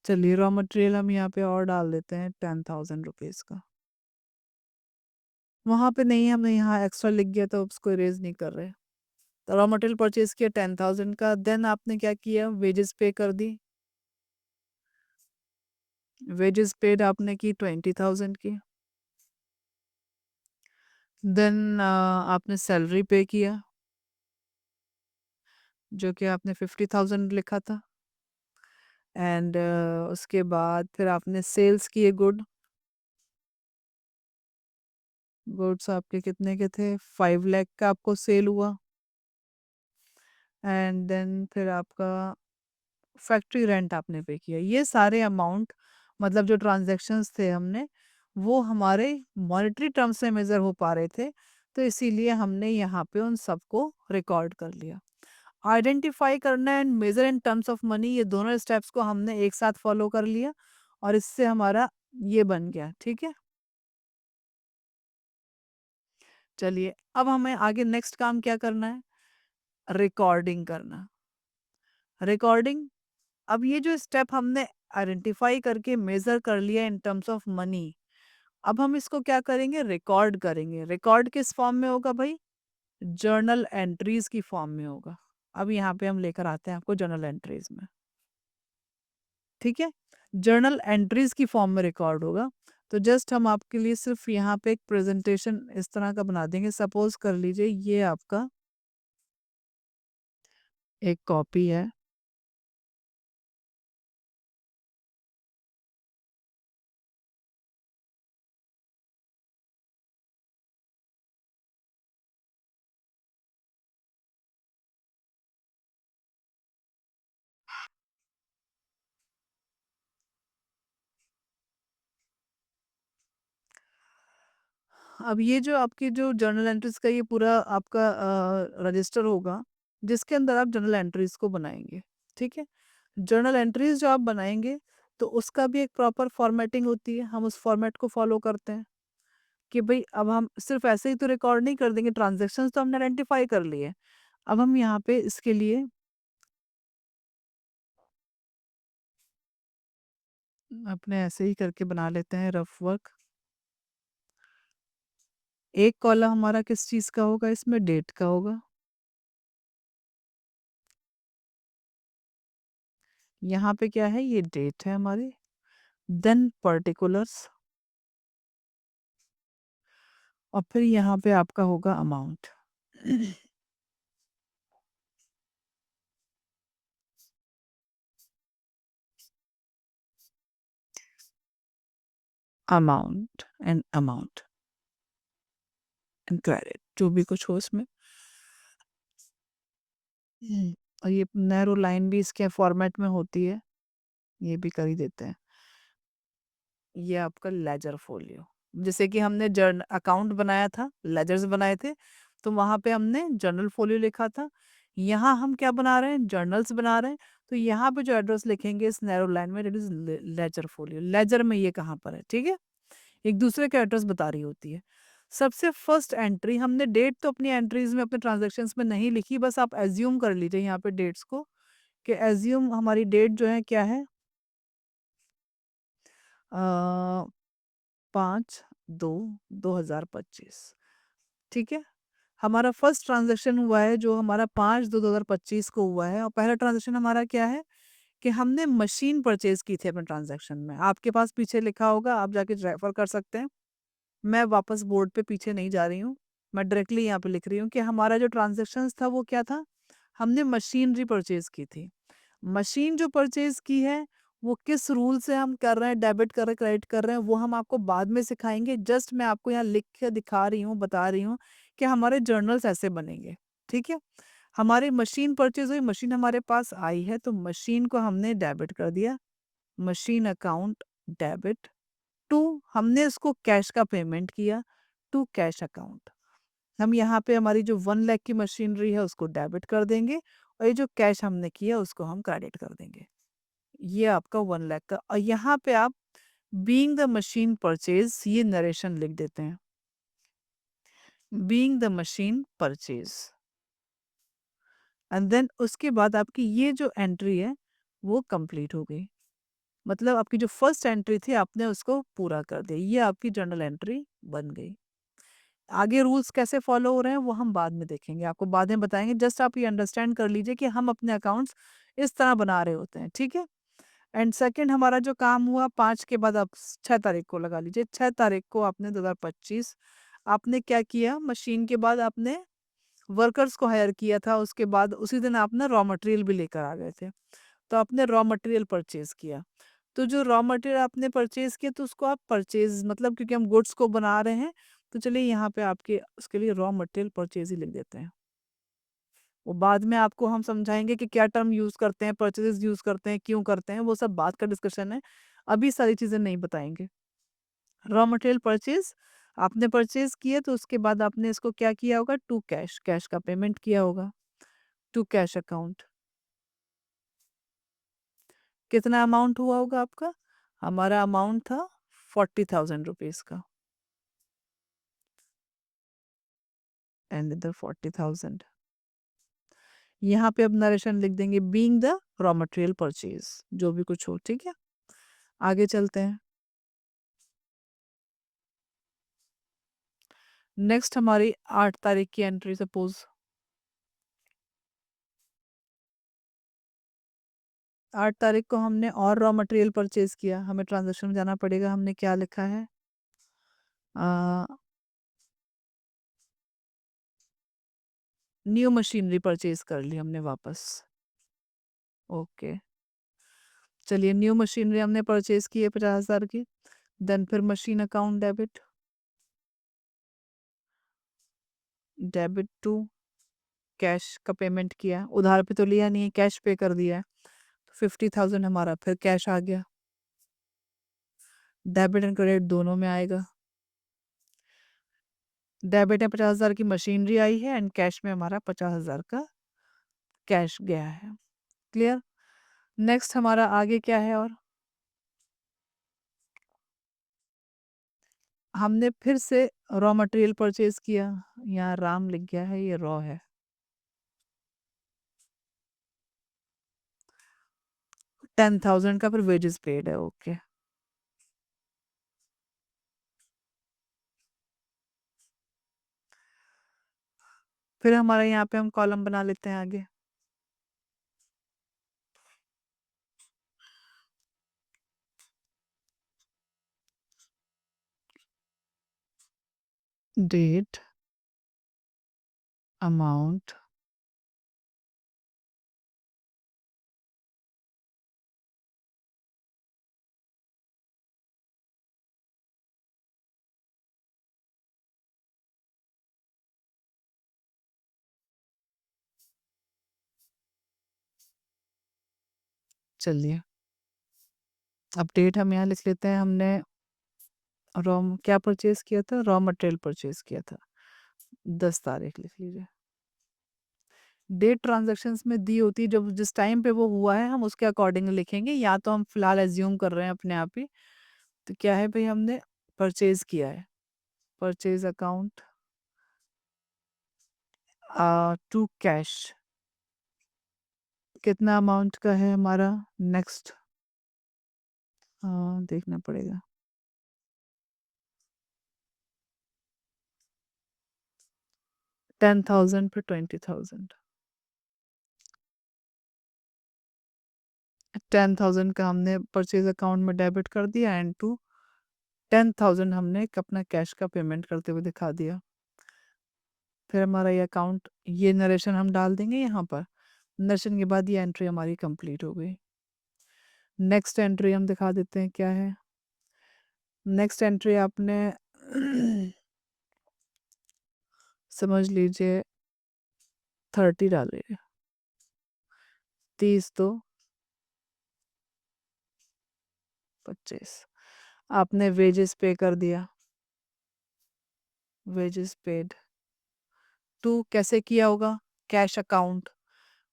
चलिए रॉ मटेरियल हम यहाँ पे और डाल देते हैं 10,000 रुपीज का, वहां पे नहीं, हमने यहाँ एक्स्ट्रा लिख गया तो उसको इरेज नहीं कर रहे। तो रॉ मटेरियल परचेज किया 10,000 का, देन आपने क्या किया, वेजेस पे कर दी, वेजेस पेड आपने की 20,000 की। देन आपने सैलरी पे किया जो कि आपने 50,000 लिखा था। एंड उसके बाद फिर आपने सेल्स किए गुड्स आपके कितने के थे, 5 लाख का आपको सेल हुआ। एंड देन फिर आपका फैक्ट्री रेंट आपने पे किया। ये सारे अमाउंट मतलब जो ट्रांजैक्शंस थे हमने वो हमारे मॉनेटरी टर्म्स में मेजर हो पा रहे थे, तो इसीलिए हमने यहाँ पे उन सबको रिकॉर्ड कर लिया। आइडेंटिफाई करना and measure in terms of money, ये दोनों स्टेप्स को हमने एक साथ फॉलो कर लिया और इससे हमारा ये बन गया। ठीक है, चलिए अब हमें आगे नेक्स्ट काम क्या करना है, रिकॉर्डिंग करना। रिकॉर्डिंग, अब ये जो स्टेप हमने आइडेंटिफाई करके मेजर कर लिया इन टर्म्स ऑफ मनी, अब हम इसको क्या करेंगे, रिकॉर्ड करेंगे। रिकॉर्ड किस फॉर्म में होगा भाई, जर्नल एंट्रीज की फॉर्म में होगा। अब यहाँ पे हम लेकर आते हैं आपको जर्नल एंट्रीज में। ठीक है, जर्नल एंट्रीज की फॉर्म में रिकॉर्ड होगा। तो जस्ट हम आपके लिए सिर्फ यहाँ पे एक प्रेजेंटेशन इस तरह का बना देंगे। सपोज कर लीजिए ये आपका एक कॉपी है, अब ये जो आपकी जो जर्नल एंट्रीज का ये पूरा आपका रजिस्टर होगा जिसके अंदर आप जर्नल एंट्रीज को बनाएंगे। ठीक है, जर्नल एंट्रीज जो आप बनाएंगे तो उसका भी एक प्रॉपर फॉर्मेटिंग होती है, हम उस फॉर्मेट को फॉलो करते हैं कि भाई अब हम सिर्फ ऐसे ही तो रिकॉर्ड नहीं कर देंगे, ट्रांजेक्शन्स तो हमने आइडेंटिफाई कर लिए। अब हम यहाँ पे इसके लिए अपने ऐसे ही करके बना लेते हैं रफ वर्क। एक कॉलम हमारा किस चीज का होगा, इसमें डेट का होगा। यहाँ पे क्या है, ये डेट है हमारी। देन पर्टिकुलर्स, और फिर यहाँ पे आपका होगा अमाउंट। अमाउंट एंड क्रेडिट, जो भी कुछ हो इसमें। और ये नैरो लाइन भी इसके फॉर्मेट में होती है, ये भी कर ही देते हैं। ये आपका लेजर फोलियो, जैसे कि हमने जर्नल अकाउंट बनाया था, लेजर्स बनाए थे, तो वहां पे हमने जर्नल फोलियो लिखा था। यहाँ हम क्या बना रहे हैं, जर्नल्स बना रहे हैं। तो यहाँ पे जो एड्रेस लिखेंगे इस नैरो लाइन में, it is ledger folio. Ledger में ये कहाँ पर है, ठीक है, एक दूसरे का एड्रेस बता रही होती है। सबसे फर्स्ट एंट्री हमने डेट तो अपनी एंट्रीज में अपने ट्रांजेक्शन्स में नहीं लिखी, बस आप एज्यूम कर लीजिए यहाँ पे डेट्स को, कि एज्यूम हमारी डेट जो है क्या है, 5/2/2025। ठीक है, हमारा फर्स्ट ट्रांजेक्शन हुआ है जो हमारा 5/2/2025 को हुआ है। और पहला ट्रांजेक्शन हमारा क्या है कि हमने मशीन परचेज की थी अपने ट्रांजेक्शन में। आपके पास पीछे लिखा होगा, आप जाके रेफर कर सकते हैं। मैं वापस बोर्ड पे पीछे नहीं जा रही हूँ, मैं डायरेक्टली यहाँ पे लिख रही हूँ कि हमारा जो ट्रांजेक्शन था वो क्या था, हमने मशीनरी परचेज की थी। मशीन जो परचेज की है वो किस रूल से हम कर रहे हैं, डेबिट कर रहे हैं क्रेडिट कर रहे हैं, वो हम आपको बाद में सिखाएंगे। जस्ट मैं आपको यहाँ लिख के दिखा रही हूँ, बता रही हूँ कि हमारे जर्नल्स ऐसे बनेंगे। ठीक है, हमारी मशीन परचेज हुई, मशीन हमारे पास आई है, तो मशीन को हमने डेबिट कर दिया, मशीन अकाउंट डेबिट। टू, हमने इसको कैश का पेमेंट किया, टू कैश अकाउंट। हम यहाँ पे हमारी जो 1 लाख की मशीनरी है उसको डेबिट कर देंगे, और ये जो कैश हमने किया उसको हम क्रेडिट कर देंगे। ये आपका 1 लाख का। और यहाँ पे आप बीइंग द मशीन परचेज ये नरेशन लिख देते हैं, being the machine purchase. And then उसके बाद आपकी ये जो एंट्री है वो कंप्लीट हो गई, मतलब आपकी जो फर्स्ट एंट्री थी आपने उसको पूरा कर दिया, ये आपकी जर्नल एंट्री बन गई। आगे रूल्स कैसे फॉलो हो रहे हैं वो हम बाद में देखेंगे, आपको बाद में बताएंगे। जस्ट आप ये अंडरस्टैंड कर लीजिए कि हम अपने अकाउंट्स इस तरह बना रहे होते हैं। ठीक है, एंड सेकंड हमारा जो काम हुआ 5 के बाद, आप 6 तारीख को लगा लीजिए, 6 तारीख को आपने 2025 आपने क्या किया, मशीन के बाद आपने वर्कर्स को हायर किया था, उसके बाद उसी दिन आप ना रॉ मटेरियल भी लेकर आ गए थे। तो आपने रॉ मटेरियल परचेज किया। तो जो रॉ मटेरियल आपने परचेज किया तो उसको आप परचेज मतलब क्योंकि हम गुड्स को बना रहे हैं तो चलिए यहाँ पे आपके उसके लिए रॉ मटेरियल परचेज ही लिख देते हैं। वो बाद में आपको हम समझाएंगे कि क्या टर्म यूज करते हैं, परचेज यूज करते हैं, क्यों करते हैं, वो सब बात का डिस्कशन है। अभी सारी चीजें नहीं बताएंगे। रॉ मटेरियल परचेज आपने परचेज किया तो उसके बाद आपने इसको क्या किया होगा, टू कैश, कैश का पेमेंट किया होगा टू कैश अकाउंट। कितना अमाउंट हुआ होगा आपका? हमारा अमाउंट था 40,000 रुपीज का। एंड इधर 40,000। यहाँ पे अब नरेशन लिख देंगे being the raw material purchase, जो भी कुछ हो, ठीक है। आगे चलते हैं। नेक्स्ट हमारी 8 तारीख की एंट्री, सपोज 8 तारीख को हमने और रॉ मटेरियल परचेज किया, हमें ट्रांजेक्शन में जाना पड़ेगा। हमने क्या लिखा है, न्यू मशीनरी परचेज कर ली हमने वापस। ओके, चलिए न्यू मशीनरी हमने परचेज की है 50,000 की। देन फिर machine account debit, debit to cash का पेमेंट किया, उधार पे तो लिया नहीं है, कैश पे कर दिया है। तो 50,000 हमारा फिर कैश आ गया। डेबिट एंड क्रेडिट दोनों में आएगा। डेबिट में 50,000 की मशीनरी आई है एंड कैश में हमारा 50,000 का कैश गया है। क्लियर। नेक्स्ट हमारा आगे क्या है, और हमने फिर से रॉ मटेरियल परचेज किया। यहाँ राम लिख गया है, ये रॉ है। 10,000 का फिर वेजेस पेड है। ओके, फिर हमारा यहाँ पे हम कॉलम बना लेते हैं आगे। डेट, अमाउंट, चलिए अब डेट हम यहाँ लिख लेते हैं। हमने रॉ क्या परचेज किया था, रॉ मटेरियल परचेज किया था। 10 तारीख लिख लीजिए। डेट ट्रांजैक्शंस में दी होती है, जब जिस टाइम पे वो हुआ है हम उसके अकॉर्डिंग लिखेंगे, या तो हम फिलहाल एज्यूम कर रहे हैं अपने आप ही। तो क्या है भाई, हमने परचेज किया है, परचेज अकाउंट टू कैश। कितना अमाउंट का है हमारा, नेक्स्ट देखना पड़ेगा। $10,000 फिर 20,000। 10,000 का हमने परचेज अकाउंट में डेबिट कर दिया एंड टू 10,000 हमने एक अपना कैश का पेमेंट करते हुए दिखा दिया। फिर हमारा ये अकाउंट, ये नरेशन हम डाल देंगे यहाँ पर। नरेशन के बाद ये एंट्री हमारी कंप्लीट हो गई। नेक्स्ट एंट्री हम दिखा देते हैं क्या है। नेक्स्ट एंट्री आपने समझ लीजिए 30 डालिए, 30 तो 25। आपने वेजेस पे कर दिया, वेजेस पेड टू कैसे किया होगा, कैश अकाउंट।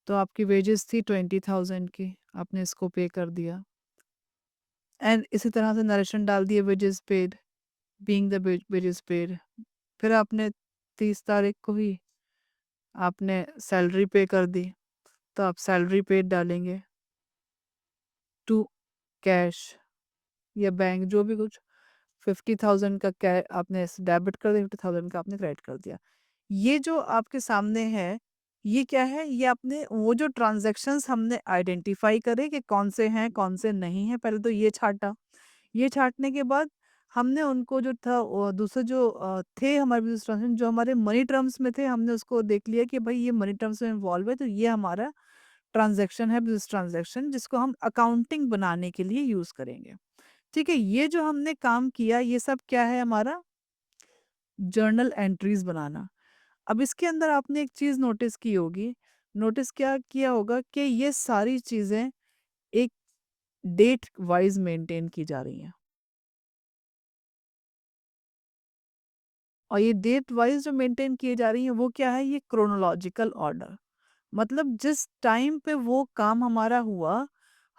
तो आपकी वेजेस थी 20,000 की, आपने इसको पे कर दिया एंड इसी तरह से नरेशन डाल दिए, wages paid, being the wages paid. फिर आपने 30 तारीख को ही आपने सैलरी पे कर दी, तो आप सैलरी पेड डालेंगे टू कैश या बैंक, जो भी कुछ। 50,000 का कै आपने डेबिट कर दिया, 50,000 का आपने क्रेडिट कर दिया। ये जो आपके सामने है, ये क्या है, ये आपने वो जो ट्रांजैक्शंस हमने आइडेंटिफाई करे कि कौन से हैं कौन से नहीं हैं, पहले तो ये छाटा। ये छाटने के बाद हमने उनको जो था दूसरे जो थे हमारे बिजनेस ट्रांजेक्शन जो हमारे मनी टर्म्स में थे, हमने उसको देख लिया कि भाई ये मनी टर्म्स में इन्वॉल्व है, तो ये हमारा ट्रांज़ैक्शन है, बिज़नेस ट्रांज़ैक्शन जिसको हम अकाउंटिंग बनाने के लिए यूज़ करेंगे। ठीक है? ये जो हमने काम किया ये सब क्या है हमारा? जर्नल एंट्रीज़ बनाना। अब इसके अंदर आपने एक चीज़ नोटिस की होगी, नोटिस क्या किया होगा कि ये सारी चीज़ें एक डेट वाइज़ मेंटेन की जा रही हैं। और ये डेट वाइज़ जो मेंटेन किए जा रही हैं वो क्या है? ये क्रोनोलॉजिकल ऑर्डर। मतलब जिस टाइम पे वो काम हमारा हुआ,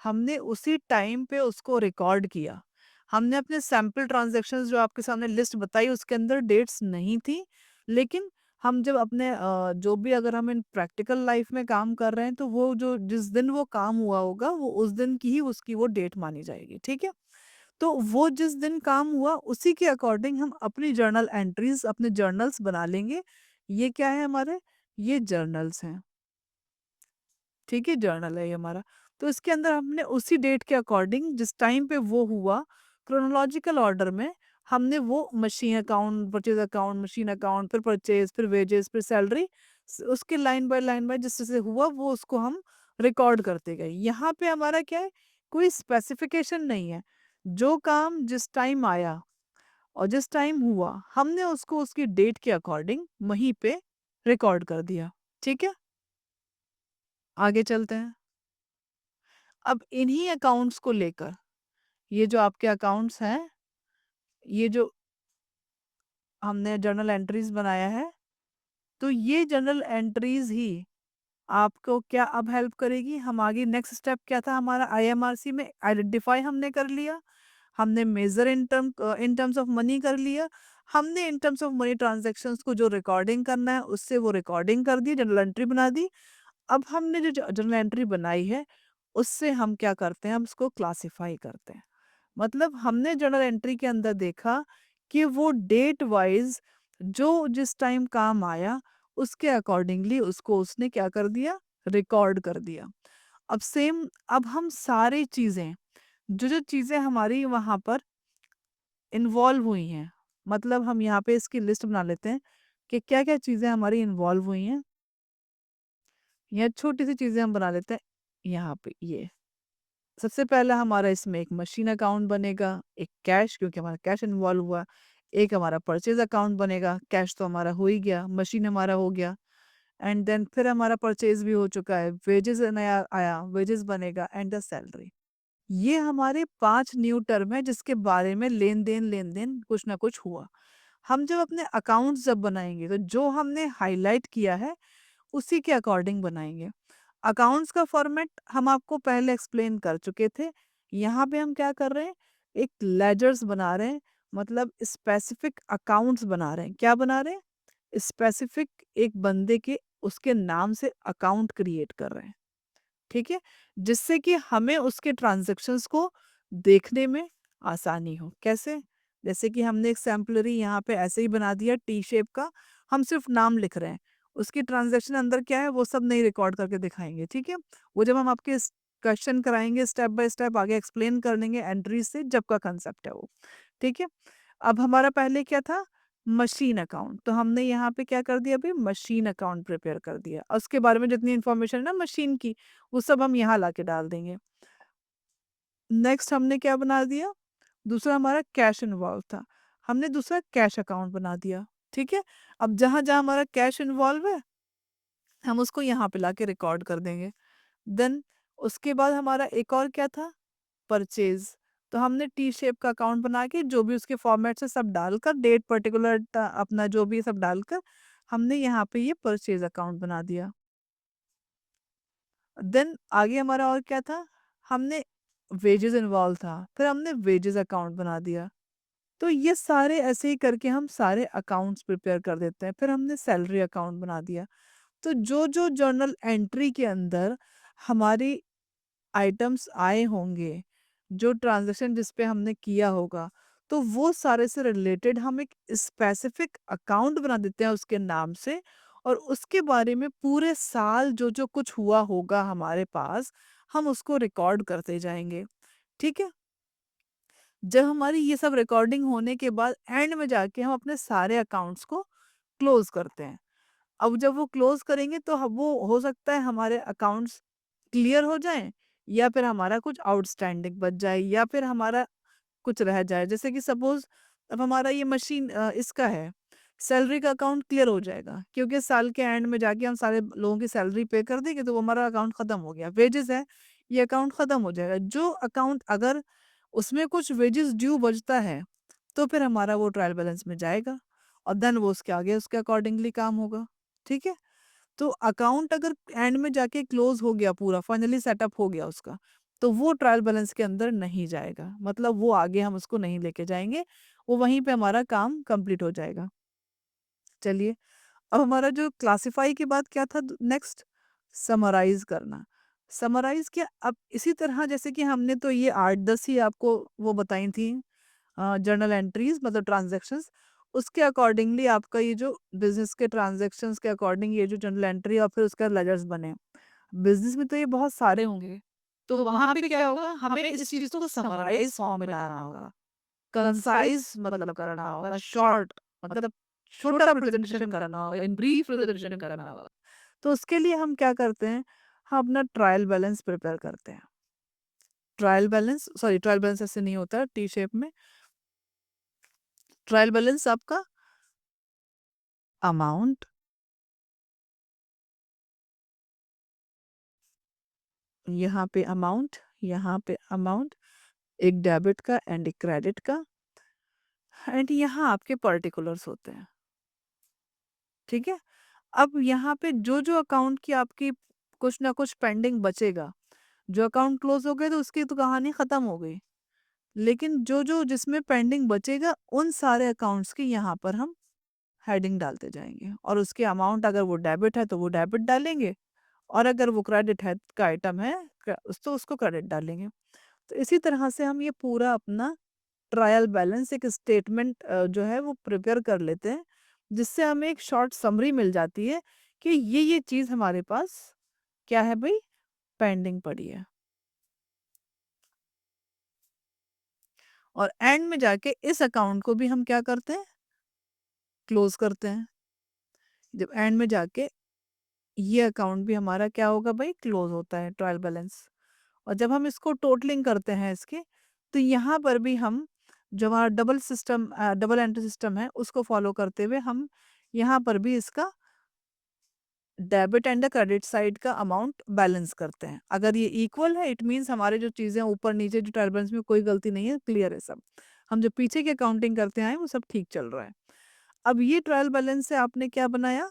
हमने उसी टाइम पे उसको रिकॉर्ड किया। हमने अपने सैंपल ट्रांज़ैक्शंस जो आपके सामने लिस्ट बताई उसके अंदर डेट्स नहीं थी, लेकिन हम जब अपने जो भी अगर हम इन प्रैक्टिकल लाइफ़ में काम कर रहे हैं तो वो जो जिस दिन वो काम हुआ होगा वो उस दिन की ही उसकी वो डेट मानी जाएगी, ठीक है? तो वो जिस दिन काम हुआ उसी के अकॉर्डिंग हम अपनी जर्नल एंट्रीज़ अपने जर्नल्स बना लेंगे। ये क्या है हमारे? ये जर्नल्स हैं। ठीक है, जर्नल है ये हमारा। तो इसके अंदर हमने उसी डेट के अकॉर्डिंग जिस टाइम पे वो हुआ, क्रोनोलॉजिकल ऑर्डर में हमने वो machine account, purchase account, machine account, फिर परचेज़, फिर वेजेस, फिर सैलरी उसके लाइन बाय जैसे-जैसे हुआ वो उसको हम रिकॉर्ड करते गए। यहाँ पे हमारा क्या है, कोई स्पेसिफिकेशन नहीं है। जो काम जिस टाइम आया और जिस टाइम हुआ, हमने उसको उसकी डेट के अकॉर्डिंग वहीं पे रिकॉर्ड कर दिया। ठीक है? आगे चलते हैं। अब इन्हीं अकाउंट्स को लेकर ये जो आपके अकाउंट्स हैं, ये जो हमने जर्नल एंट्रीज बनाया है, तो ये जर्नल एंट्रीज ही आपको क्या अब हेल्प करेगी? हम आगे नेक्स्ट स्टेप क्या था हमारा आईएमआरसी में आइडेंटिफाई हमने कर लिया, हमने measure in terms of money कर लिया, हमने in terms of money transactions को जो रिकॉर्डिंग करना है उससे वो रिकॉर्डिंग कर दी, जर्नल एंट्री बना दी। अब हमने जो जर्नल एंट्री बनाई है, उससे हम क्या करते हैं? हम उसको क्लासिफाई करते हैं। मतलब हमने जर्नल एंट्री के अंदर देखा कि वो डेट वाइज जो जिस टाइम काम आया उसके अकॉर्डिंगली उसको उसने क्या कर दिया? रिकॉर्ड कर दिया। अब सेम अब हम सारी चीज़ें जो चीज़ें हमारी वहाँ पर इन्वॉल्व हुई हैं, मतलब हम यहाँ पे इसकी लिस्ट बना लेते हैं कि क्या-क्या चीज़ें हमारी इन्वॉल्व हुई हैं। या छोटी-सी चीज़ें हम बना लेते हैं यहाँ पे ये। सबसे पहला हमारा इसमें एक मशीन अकाउंट बनेगा, एक कैश क्योंकि हमारा कैश इन्वॉल्व हुआ, एक हमारा परचेज़ अकाउंट बनेगा, कैश तो हमारा हो ही गया, मशीन हमारा हो गया एंड देन फिर हमारा परचेज़ भी हो चुका है, वेजेज़ नया आया, वेजेज़ बनेगा एंड द सैलरी। ये हमारे 5 न्यू टर्म है जिसके बारे में लेन-देन कुछ ना कुछ हुआ। हम जब अपने अकाउंट्स जब बनाएँगे तो जो हमने हाइलाइट किया है उसी के अकॉर्डिंग बनाएँगे। अकाउंट्स का फॉर्मेट हम आपको पहले एक्सप्लेन कर चुके थे। यहाँ पे हम क्या कर रहे हैं, एक लेजर्स बना रहे हैं, मतलब स्पेसिफिक अकाउंट्स बना रहे हैं। क्या बना रहे हैं? स्पेसिफिक एक बंदे के उसके नाम से अकाउंट क्रिएट कर रहे हैं। ठीक है? जिससे कि हमें उसके ट्रांज़ैक्शंस को देखने में आसानी हो। कैसे? जैसे कि हमने एक सैंपलरी यहाँ पे ऐसे ही बना दिया टी शेप का, हम सिर्फ़ नाम लिख रहे हैं। उसकी ट्रांज़ैक्शन अंदर क्या है वो सब नहीं रिकॉर्ड करके दिखाएँगे, ठीक है? वो जब हम आपके स क्वेश्चन कराएँगे स्टेप बाय स्टेप आगे एक्सप्लेन कर देंगे एंट्रीज़ से जब का कांसेप्ट है वो, ठीक है? अब हमारा पहले क्या था? मशीन अकाउंट, तो हमने यहाँ पे क्या कर दिया अभी मशीन अकाउंट प्रिपेयर कर दिया। और उसके बारे में जितनी इन्फॉर्मेशन है ना मशीन की, वो सब हम यहाँ लाके डाल देंगे। नेक्स्ट हमने क्या बना दिया? दूसरा हमारा कैश इन्वॉल्व था। हमने दूसरा कैश अकाउंट बना दिया, ठीक है? अब जहाँ-जहाँ हमारा कैश इन्वॉल्व है, हम उसको यहाँ पे लाके रिकॉर्ड कर देंगे। देन उसके बाद हमारा एक और क्या था? परचेज़। तो हमने टी शेप का अकाउंट बना के जो भी उसके फॉर्मेट्स है सब डालकर डेट पर्टिकुलर अपना जो भी सब डालकर हमने यहाँ पे ये परचेज़ अकाउंट बना दिया। देन आगे हमारा और क्या था? हमने वेजेस इन्वॉल्व था, फिर हमने वेजेस अकाउंट बना दिया। तो ये सारे ऐसे ही करके हम सारे अकाउंट्स प्रिपेयर कर देते हैं। फिर हमने सैलरी अकाउंट बना दिया। तो जो जर्नल एंट्री के अंदर हमारी आइटम्स आए होंगे, जो ट्रांज़ैक्शन जिस पे हमने किया होगा, तो वो सारे से रिलेटेड हम एक स्पेसिफ़िक अकाउंट बना देते हैं उसके नाम से और उसके बारे में पूरे साल जो कुछ हुआ होगा हमारे पास, हम उसको रिकॉर्ड करते जाएँगे, ठीक है? जब हमारी ये सब रिकॉर्डिंग होने के बाद एंड में जाके हम अपने सारे अकाउंट्स को क्लोज़ करते हैं। अब जब वो क्लोज़ करेंगे तो ह वो हो सकता है हमारे अकाउंट्स क्लियर हो जाएँ या फिर हमारा कुछ आउटस्टैंडिंग बच जाए या फिर हमारा कुछ रह जाए। जैसे कि सपोज़ अब हमारा ये मशीन इसका है, सैलरी का अकाउंट क्लियर हो जाएगा क्योंकि साल के एंड में जाके हम सारे लोगों की सैलरी पे कर देंगे तो वो हमारा अकाउंट खत्म हो गया। वेजेस है, ये अकाउंट खत्म हो जाएगा। जो अकाउंट अगर उसमें कुछ वेजेस ड्यू बचता है, तो फिर हमारा वो ट्रायल बैलेंस में जाएगा और देन वो उसके आगे उसके अकॉर्डिंगली काम होगा। ठीक है? तो अकाउंट अगर एंड में जाके क्लोज हो गया पूरा फाइनली सेटअप हो गया उसका, तो वो ट्रायल बैलेंस के अंदर नहीं जाएगा। मतलब वो आगे हम उसको नहीं लेके जाएँगे, वो वहीं पे हमारा काम कंप्लीट हो जाएगा। चलिए, अब हमारा जो क्लासिफाई के बाद क्या था नेक्स्ट? समराइज़ करना। समराइज़ क्या अब इसी तरह जैसे कि हमने तो ये 8-10 ही आपको वो बताई थी जर्नल एंट्रीज़ मतलब ट्रांज़ैक्शंस, उसके अकॉर्डिंगली आपका ये जो बिज़नेस के ट्रांज़ैक्शंस के अकॉर्डिंग ये जो जर्नल एंट्री और फिर उसके बाद लेजर्स बने। बिज़नेस में तो ये बहुत सारे होंगे, तो वहाँ पे क्या होगा हमें इस चीज़ को समराइज़ फॉर्म में लाना होगा, कंसाइज़ मतलब करना होगा, शॉर्ट मतलब छोटा प्रेज़ेंटेशन करना होगा, इन ब्रीफ प्रेज़ेंटेशन करना होगा। तो उसके लिए हम क्या करते हैं, हम अपना ट्रायल बैलेंस प्रिपेयर करते हैं। ट्रायल बैलेंस ऐसे नहीं होता टी शेप में। ट्रायल बैलेंस आपका अमाउंट, यहाँ पे अमाउंट, यहाँ पे अमाउंट, एक डेबिट का एंड एक क्रेडिट का एंड यहाँ आपके पर्टिकुलर्स होते हैं। ठीक है? अब यहाँ पे जो-जो अकाउंट की आपकी कुछ ना कुछ पेंडिंग बचेगा, जो अकाउंट क्लोज़ हो गए तो उसकी तो कहानी खत्म हो गई। लेकिन जो-जो जिसमें पेंडिंग बचेगा उन सारे अकाउंट्स की यहाँ पर हम हेडिंग डालते जाएँगे और उसके अमाउंट अगर वो डेबिट है तो वो डेबिट डालेंगे और अगर वो क्रेडिट है का आइटम है तो उसको क्रेडिट डालेंगे। तो इसी तरह से हम ये पूरा अपना ट्रायल बैलेंस एक स्टेटमेंट जो है वो प्रिपेयर कर लेते हैं, जिससे हमें एक शॉर्ट समरी मिल जाती है कि ये चीज़ हमारे पास क्या है भई पेंडिंग पड़ी है। और एंड में जाके इस अकाउंट को भी हम क्या करते हैं क्लोज़ करते हैं। जब एंड में जाके ये अकाउंट भी हमारा क्या होगा भई क्लोज़ होता है ट्रायल बैलेंस। और जब हम इसको टोटलिंग करते हैं इसके, तो यहाँ पर भी हम जो हमारा डबल एंट्री सिस्टम है, उसको फ़ॉलो करते हुए हम यहाँ पर भी इसका debit and the credit side का अमाउंट बैलेंस करते हैं। अगर ये इक्वल है, इट मीन्स हमारे जो चीज़ें ऊपर-नीचे जो ट्रायल बैलेंस में कोई गलती नहीं है, क्लियर है सब। हम जो पीछे की अकाउंटिंग करते आए हैं, वो सब ठीक चल रहा है। अब ये ट्रायल बैलेंस से आपने क्या बनाया,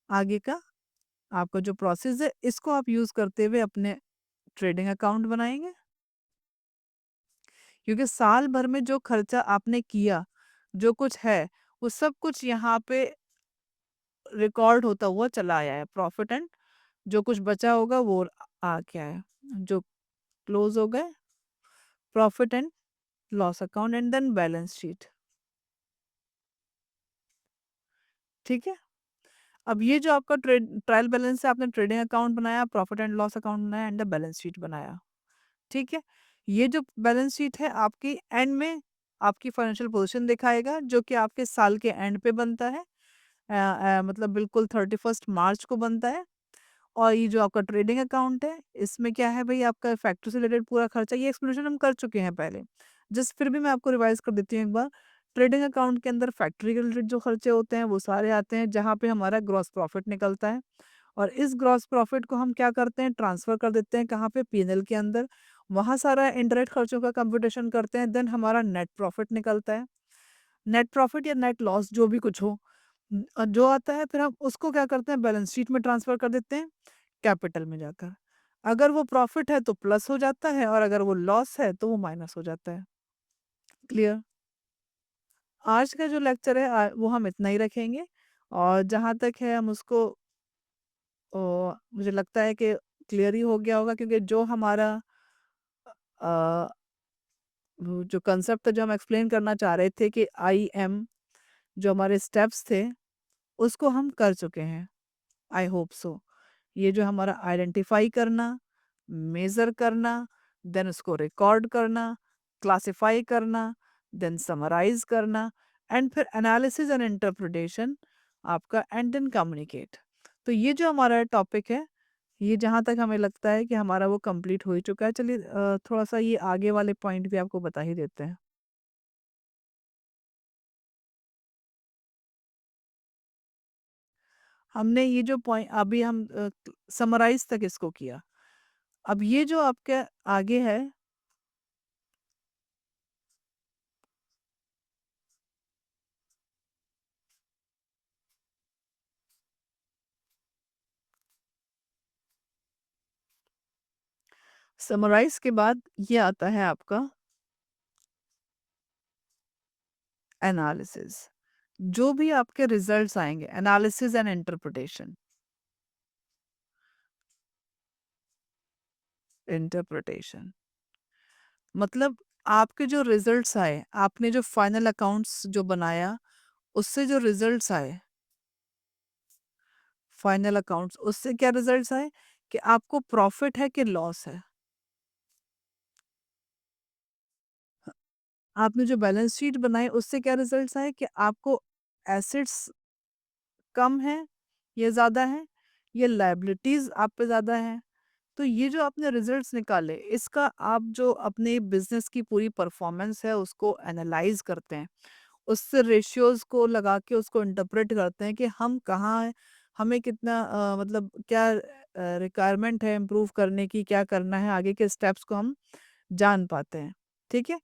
आगे का आपका जो प्रोसेस है, इसको आप यूज़ करते हुए अपने ट्रेडिंग अकाउंट बनाएँगे। क्योंकि साल भर में जो खर्चा आपने किया, जो कुछ है, वो सब कुछ यहाँ पे रिकॉर्ड होता हुआ चला आया है। प्रॉफिट एंड जो कुछ बचा होगा वो आ गया है। जो क्लोज़ हो गए, profit and loss account and then balance sheet. ठीक है? अब ये जो आपका ट्रायल बैलेंस है, आपने ट्रेडिंग अकाउंट बनाया, प्रॉफिट एंड लॉस अकाउंट बनाया एंड द बैलेंस शीट बनाया। ठीक है? ये जो बैलेंस शीट है आपकी एंड में आपकी फाइनेंशियल पोज़ीशन दिखाएगा, जो कि आपके साल के एंड पे बनता है। मतलब बिल्कुल 31st मार्च को बनता है और ये जो आपका ट्रेडिंग अकाउंट है, इसमें क्या है भई आपका फैक्ट्री से रिलेटेड पूरा खर्चा ये एक्सप्लेनेशन हम कर चुके हैं पहले। जस्ट फिर भी मैं आपको रिवाइज़ कर देती हूँ एक बार। ट्रेडिंग अकाउंट के अंदर फैक्ट्री के रिलेटेड जो खर्चे होते हैं, वो सारे आते हैं, जहाँ पे हमारा ग्रॉस प्रॉफिट निकलता है और इस ग्रॉस प्रॉफिट को हम क्या करते हैं, ट्रांसफ़र कर देते हैं कहाँ पे, पी&एल के अंदर। वहाँ सारा इनडायरेक्ट खर्चों का कंप्यूटेशन करते हैं, देन हमारा नेट प्रॉफिट निकलता है। नेट प्रॉफिट या नेट लॉस जो भी कुछ हो जो आता है फिर हम उसको क्या करते हैं बैलेंस शीट में ट्रांसफर कर देते हैं कैपिटल में जाकर। अगर वो प्रॉफिट है तो प्लस हो जाता है और अगर वो लॉस है तो वो माइनस हो जाता है। क्लियर? आज का जो लेक्चर है वो हम इतना ही रखेंगे और जहाँ तक है हम उसको मुझे लगता है कि क्लियर ही हो गया होगा क्योंकि जो हमारा अ, वो जो कंसेप्ट जो हम एक्सप्लेन करना चाह रहे थे कि आईएम जो हमारे स्टेप्स थे उसको हम कर चुके हैं। I hope so. ये जो हमारा आइडेंटिफाई करना, मेज़र करना, देन उसको रिकॉर्ड करना, क्लासिफाई करना, देन समराइज़ करना एंड फिर एनालिसिस एंड इंटरप्रिटेशन आपका एंड देन कम्युनिकेट। तो ये जो हमारा टॉपिक है, ये जहाँ तक हमें लगता है कि हमारा वो कंप्लीट हो ही चुका है। चलिए थोड़ा-सा ये आगे वाले पॉइंट भी आपको बता ही देते हैं। हमने ये जो पॉइंट अभी हम समराइज़ तक इसको किया। अब ये जो आपके आगे है, समराइज़ के बाद ये आता है आपका एनालिसिस। जो भी आपके रिजल्ट्स आएँगे, एनालिसिस एंड इंटरप्रिटेशन। इंटरप्रिटेशन मतलब आपके जो रिजल्ट्स आए, आपने जो फाइनल अकाउंट्स जो बनाया, उससे जो रिजल्ट्स आए, फाइनल अकाउंट्स उससे क्या रिजल्ट्स आए कि आपको प्रॉफिट है कि लॉस है। आपने जो बैलेंस शीट बनाई उससे क्या रिजल्ट्स आए कि आपको एसेट्स कम है या ज़्यादा है, या लायबिलिटीज़ आप पे ज़्यादा है। तो ये जो आपने रिजल्ट्स निकाले, इसका आप जो अपने बिज़नेस की पूरी परफॉर्मेंस है उसको एनालाइज़ करते हैं। उससे रेशियोज़ को लगा के उसको इंटरप्रेट करते हैं कि हम कहाँ हैं, हमें कितना मतलब क्या रिक्वायरमेंट है इम्प्रूव करने की, क्या करना है, आगे के स्टेप्स को हम जान पाते हैं। ठीक है?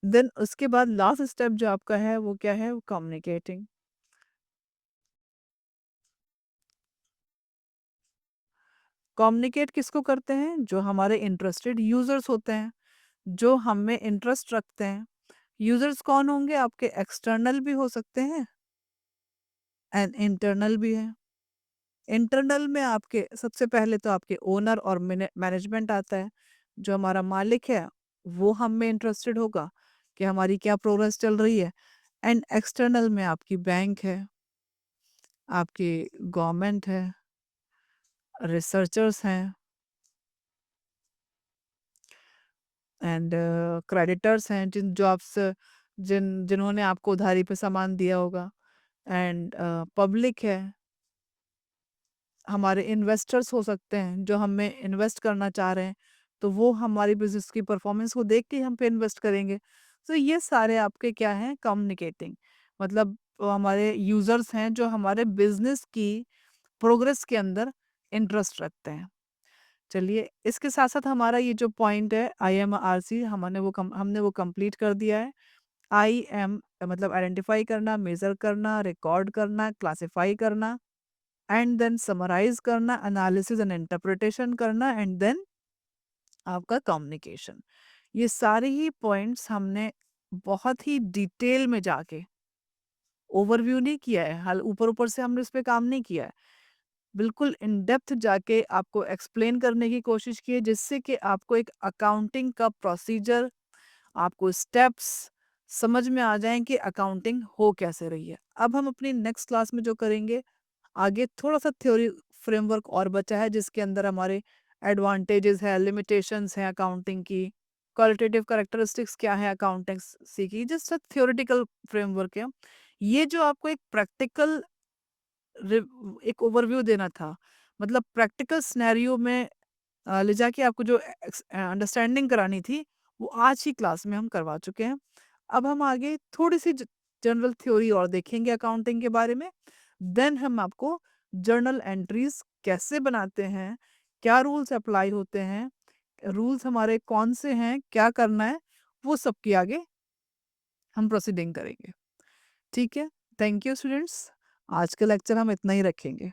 देन उसके बाद लास्ट स्टेप जो आपका है वो क्या है? वो कम्युनिकेटिंग। कम्युनिकेट किसको करते हैं? जो हमारे इंटरेस्टेड यूज़र्स होते हैं, जो हम में इंटरेस्ट रखते हैं। यूज़र्स कौन होंगे? आपके एक्सटर्नल भी हो सकते हैं एंड इंटरनल भी हैं। इंटरनल में आपके सबसे पहले तो आपके ओनर और मैनेजमेंट आता है। जो हमारा मालिक है, वो हम में इंटरेस्टेड होगा कि हमारी क्या प्रोग्रेस चल रही है। एंड एक्सटर्नल में आपकी बैंक है, आपकी गवर्नमेंट है, रिसर्चर्स हैं एंड क्रेडिटर्स हैं जो आपसे जिन्होंने आपको उधारी पे सामान दिया होगा। एंड पब्लिक है, हमारे इन्वेस्टर्स हो सकते हैं जो हम में इन्वेस्ट करना चाह रहे हैं, तो वो हमारी बिज़नेस की परफॉर्मेंस को देख के ही हम पे इन्वेस्ट करेंगे। तो ये सारे आपके क्या हैं? कम्युनिकेटिंग मतलब हमारे यूज़र्स हैं जो हमारे बिज़नेस की प्रोग्रेस के अंदर इंटरेस्ट रखते हैं। चलिए इसके साथ-साथ हमारा ये जो पॉइंट है आईएमआरसी हमने वो कंप्लीट कर दिया है। आईएम मतलब आइडेंटिफाई करना, मेज़र करना, रिकॉर्ड करना, क्लासिफाई करना एंड देन समराइज़ करना, एनालिसिस एंड इंटरप्रिटेशन करना एंड देन आपका कम्युनिकेशन। ये सारे ही पॉइंट्स हमने बहुत ही डिटेल में जाके ओवरव्यू नहीं किया है, हाल ऊपर-ऊपर से हमने इस पे काम नहीं किया है। बिल्कुल इन डेप्थ जाके आपको एक्सप्लेन करने की कोशिश की है जिससे कि आपको एक अकाउंटिंग का प्रोसीजर, आपको स्टेप्स समझ में आ जाएँ कि अकाउंटिंग हो कैसे रही है। अब हम अपनी नेक्स्ट क्लास में जो करेंगे, आगे थोड़ा-सा थ्योरी फ्रेमवर्क और बचा है जिसके अंदर हमारे एडवांटेजेस है, लिमिटेशंस हैं अकाउंटिंग की, क्वालिटेटिव कैरेक्टरिस्टिक्स क्या है अकाउंटेंसी की, जस्ट अ थ्योरेटिकल फ्रेमवर्क है। ये जो आपको एक प्रैक्टिकल एक ओवरव्यू देना था, मतलब प्रैक्टिकल सिनेरियो में ले जाके आपको जो अंडरस्टैंडिंग करानी थी, वो आज ही क्लास में हम करवा चुके हैं। अब हम आगे थोड़ी-सी जनरल थ्योरी और देखेंगे अकाउंटिंग के बारे में। देन हम आपको जर्नल एंट्रीज़ कैसे बनाते हैं, क्या रूल्स अप्लाई होते हैं, रूल्स हमारे कौन से हैं, क्या करना है, वो सब की आगे हम प्रोसीडिंग करेंगे। ठीक है? Thank you students. आज का लेक्चर हम इतना ही रखेंगे।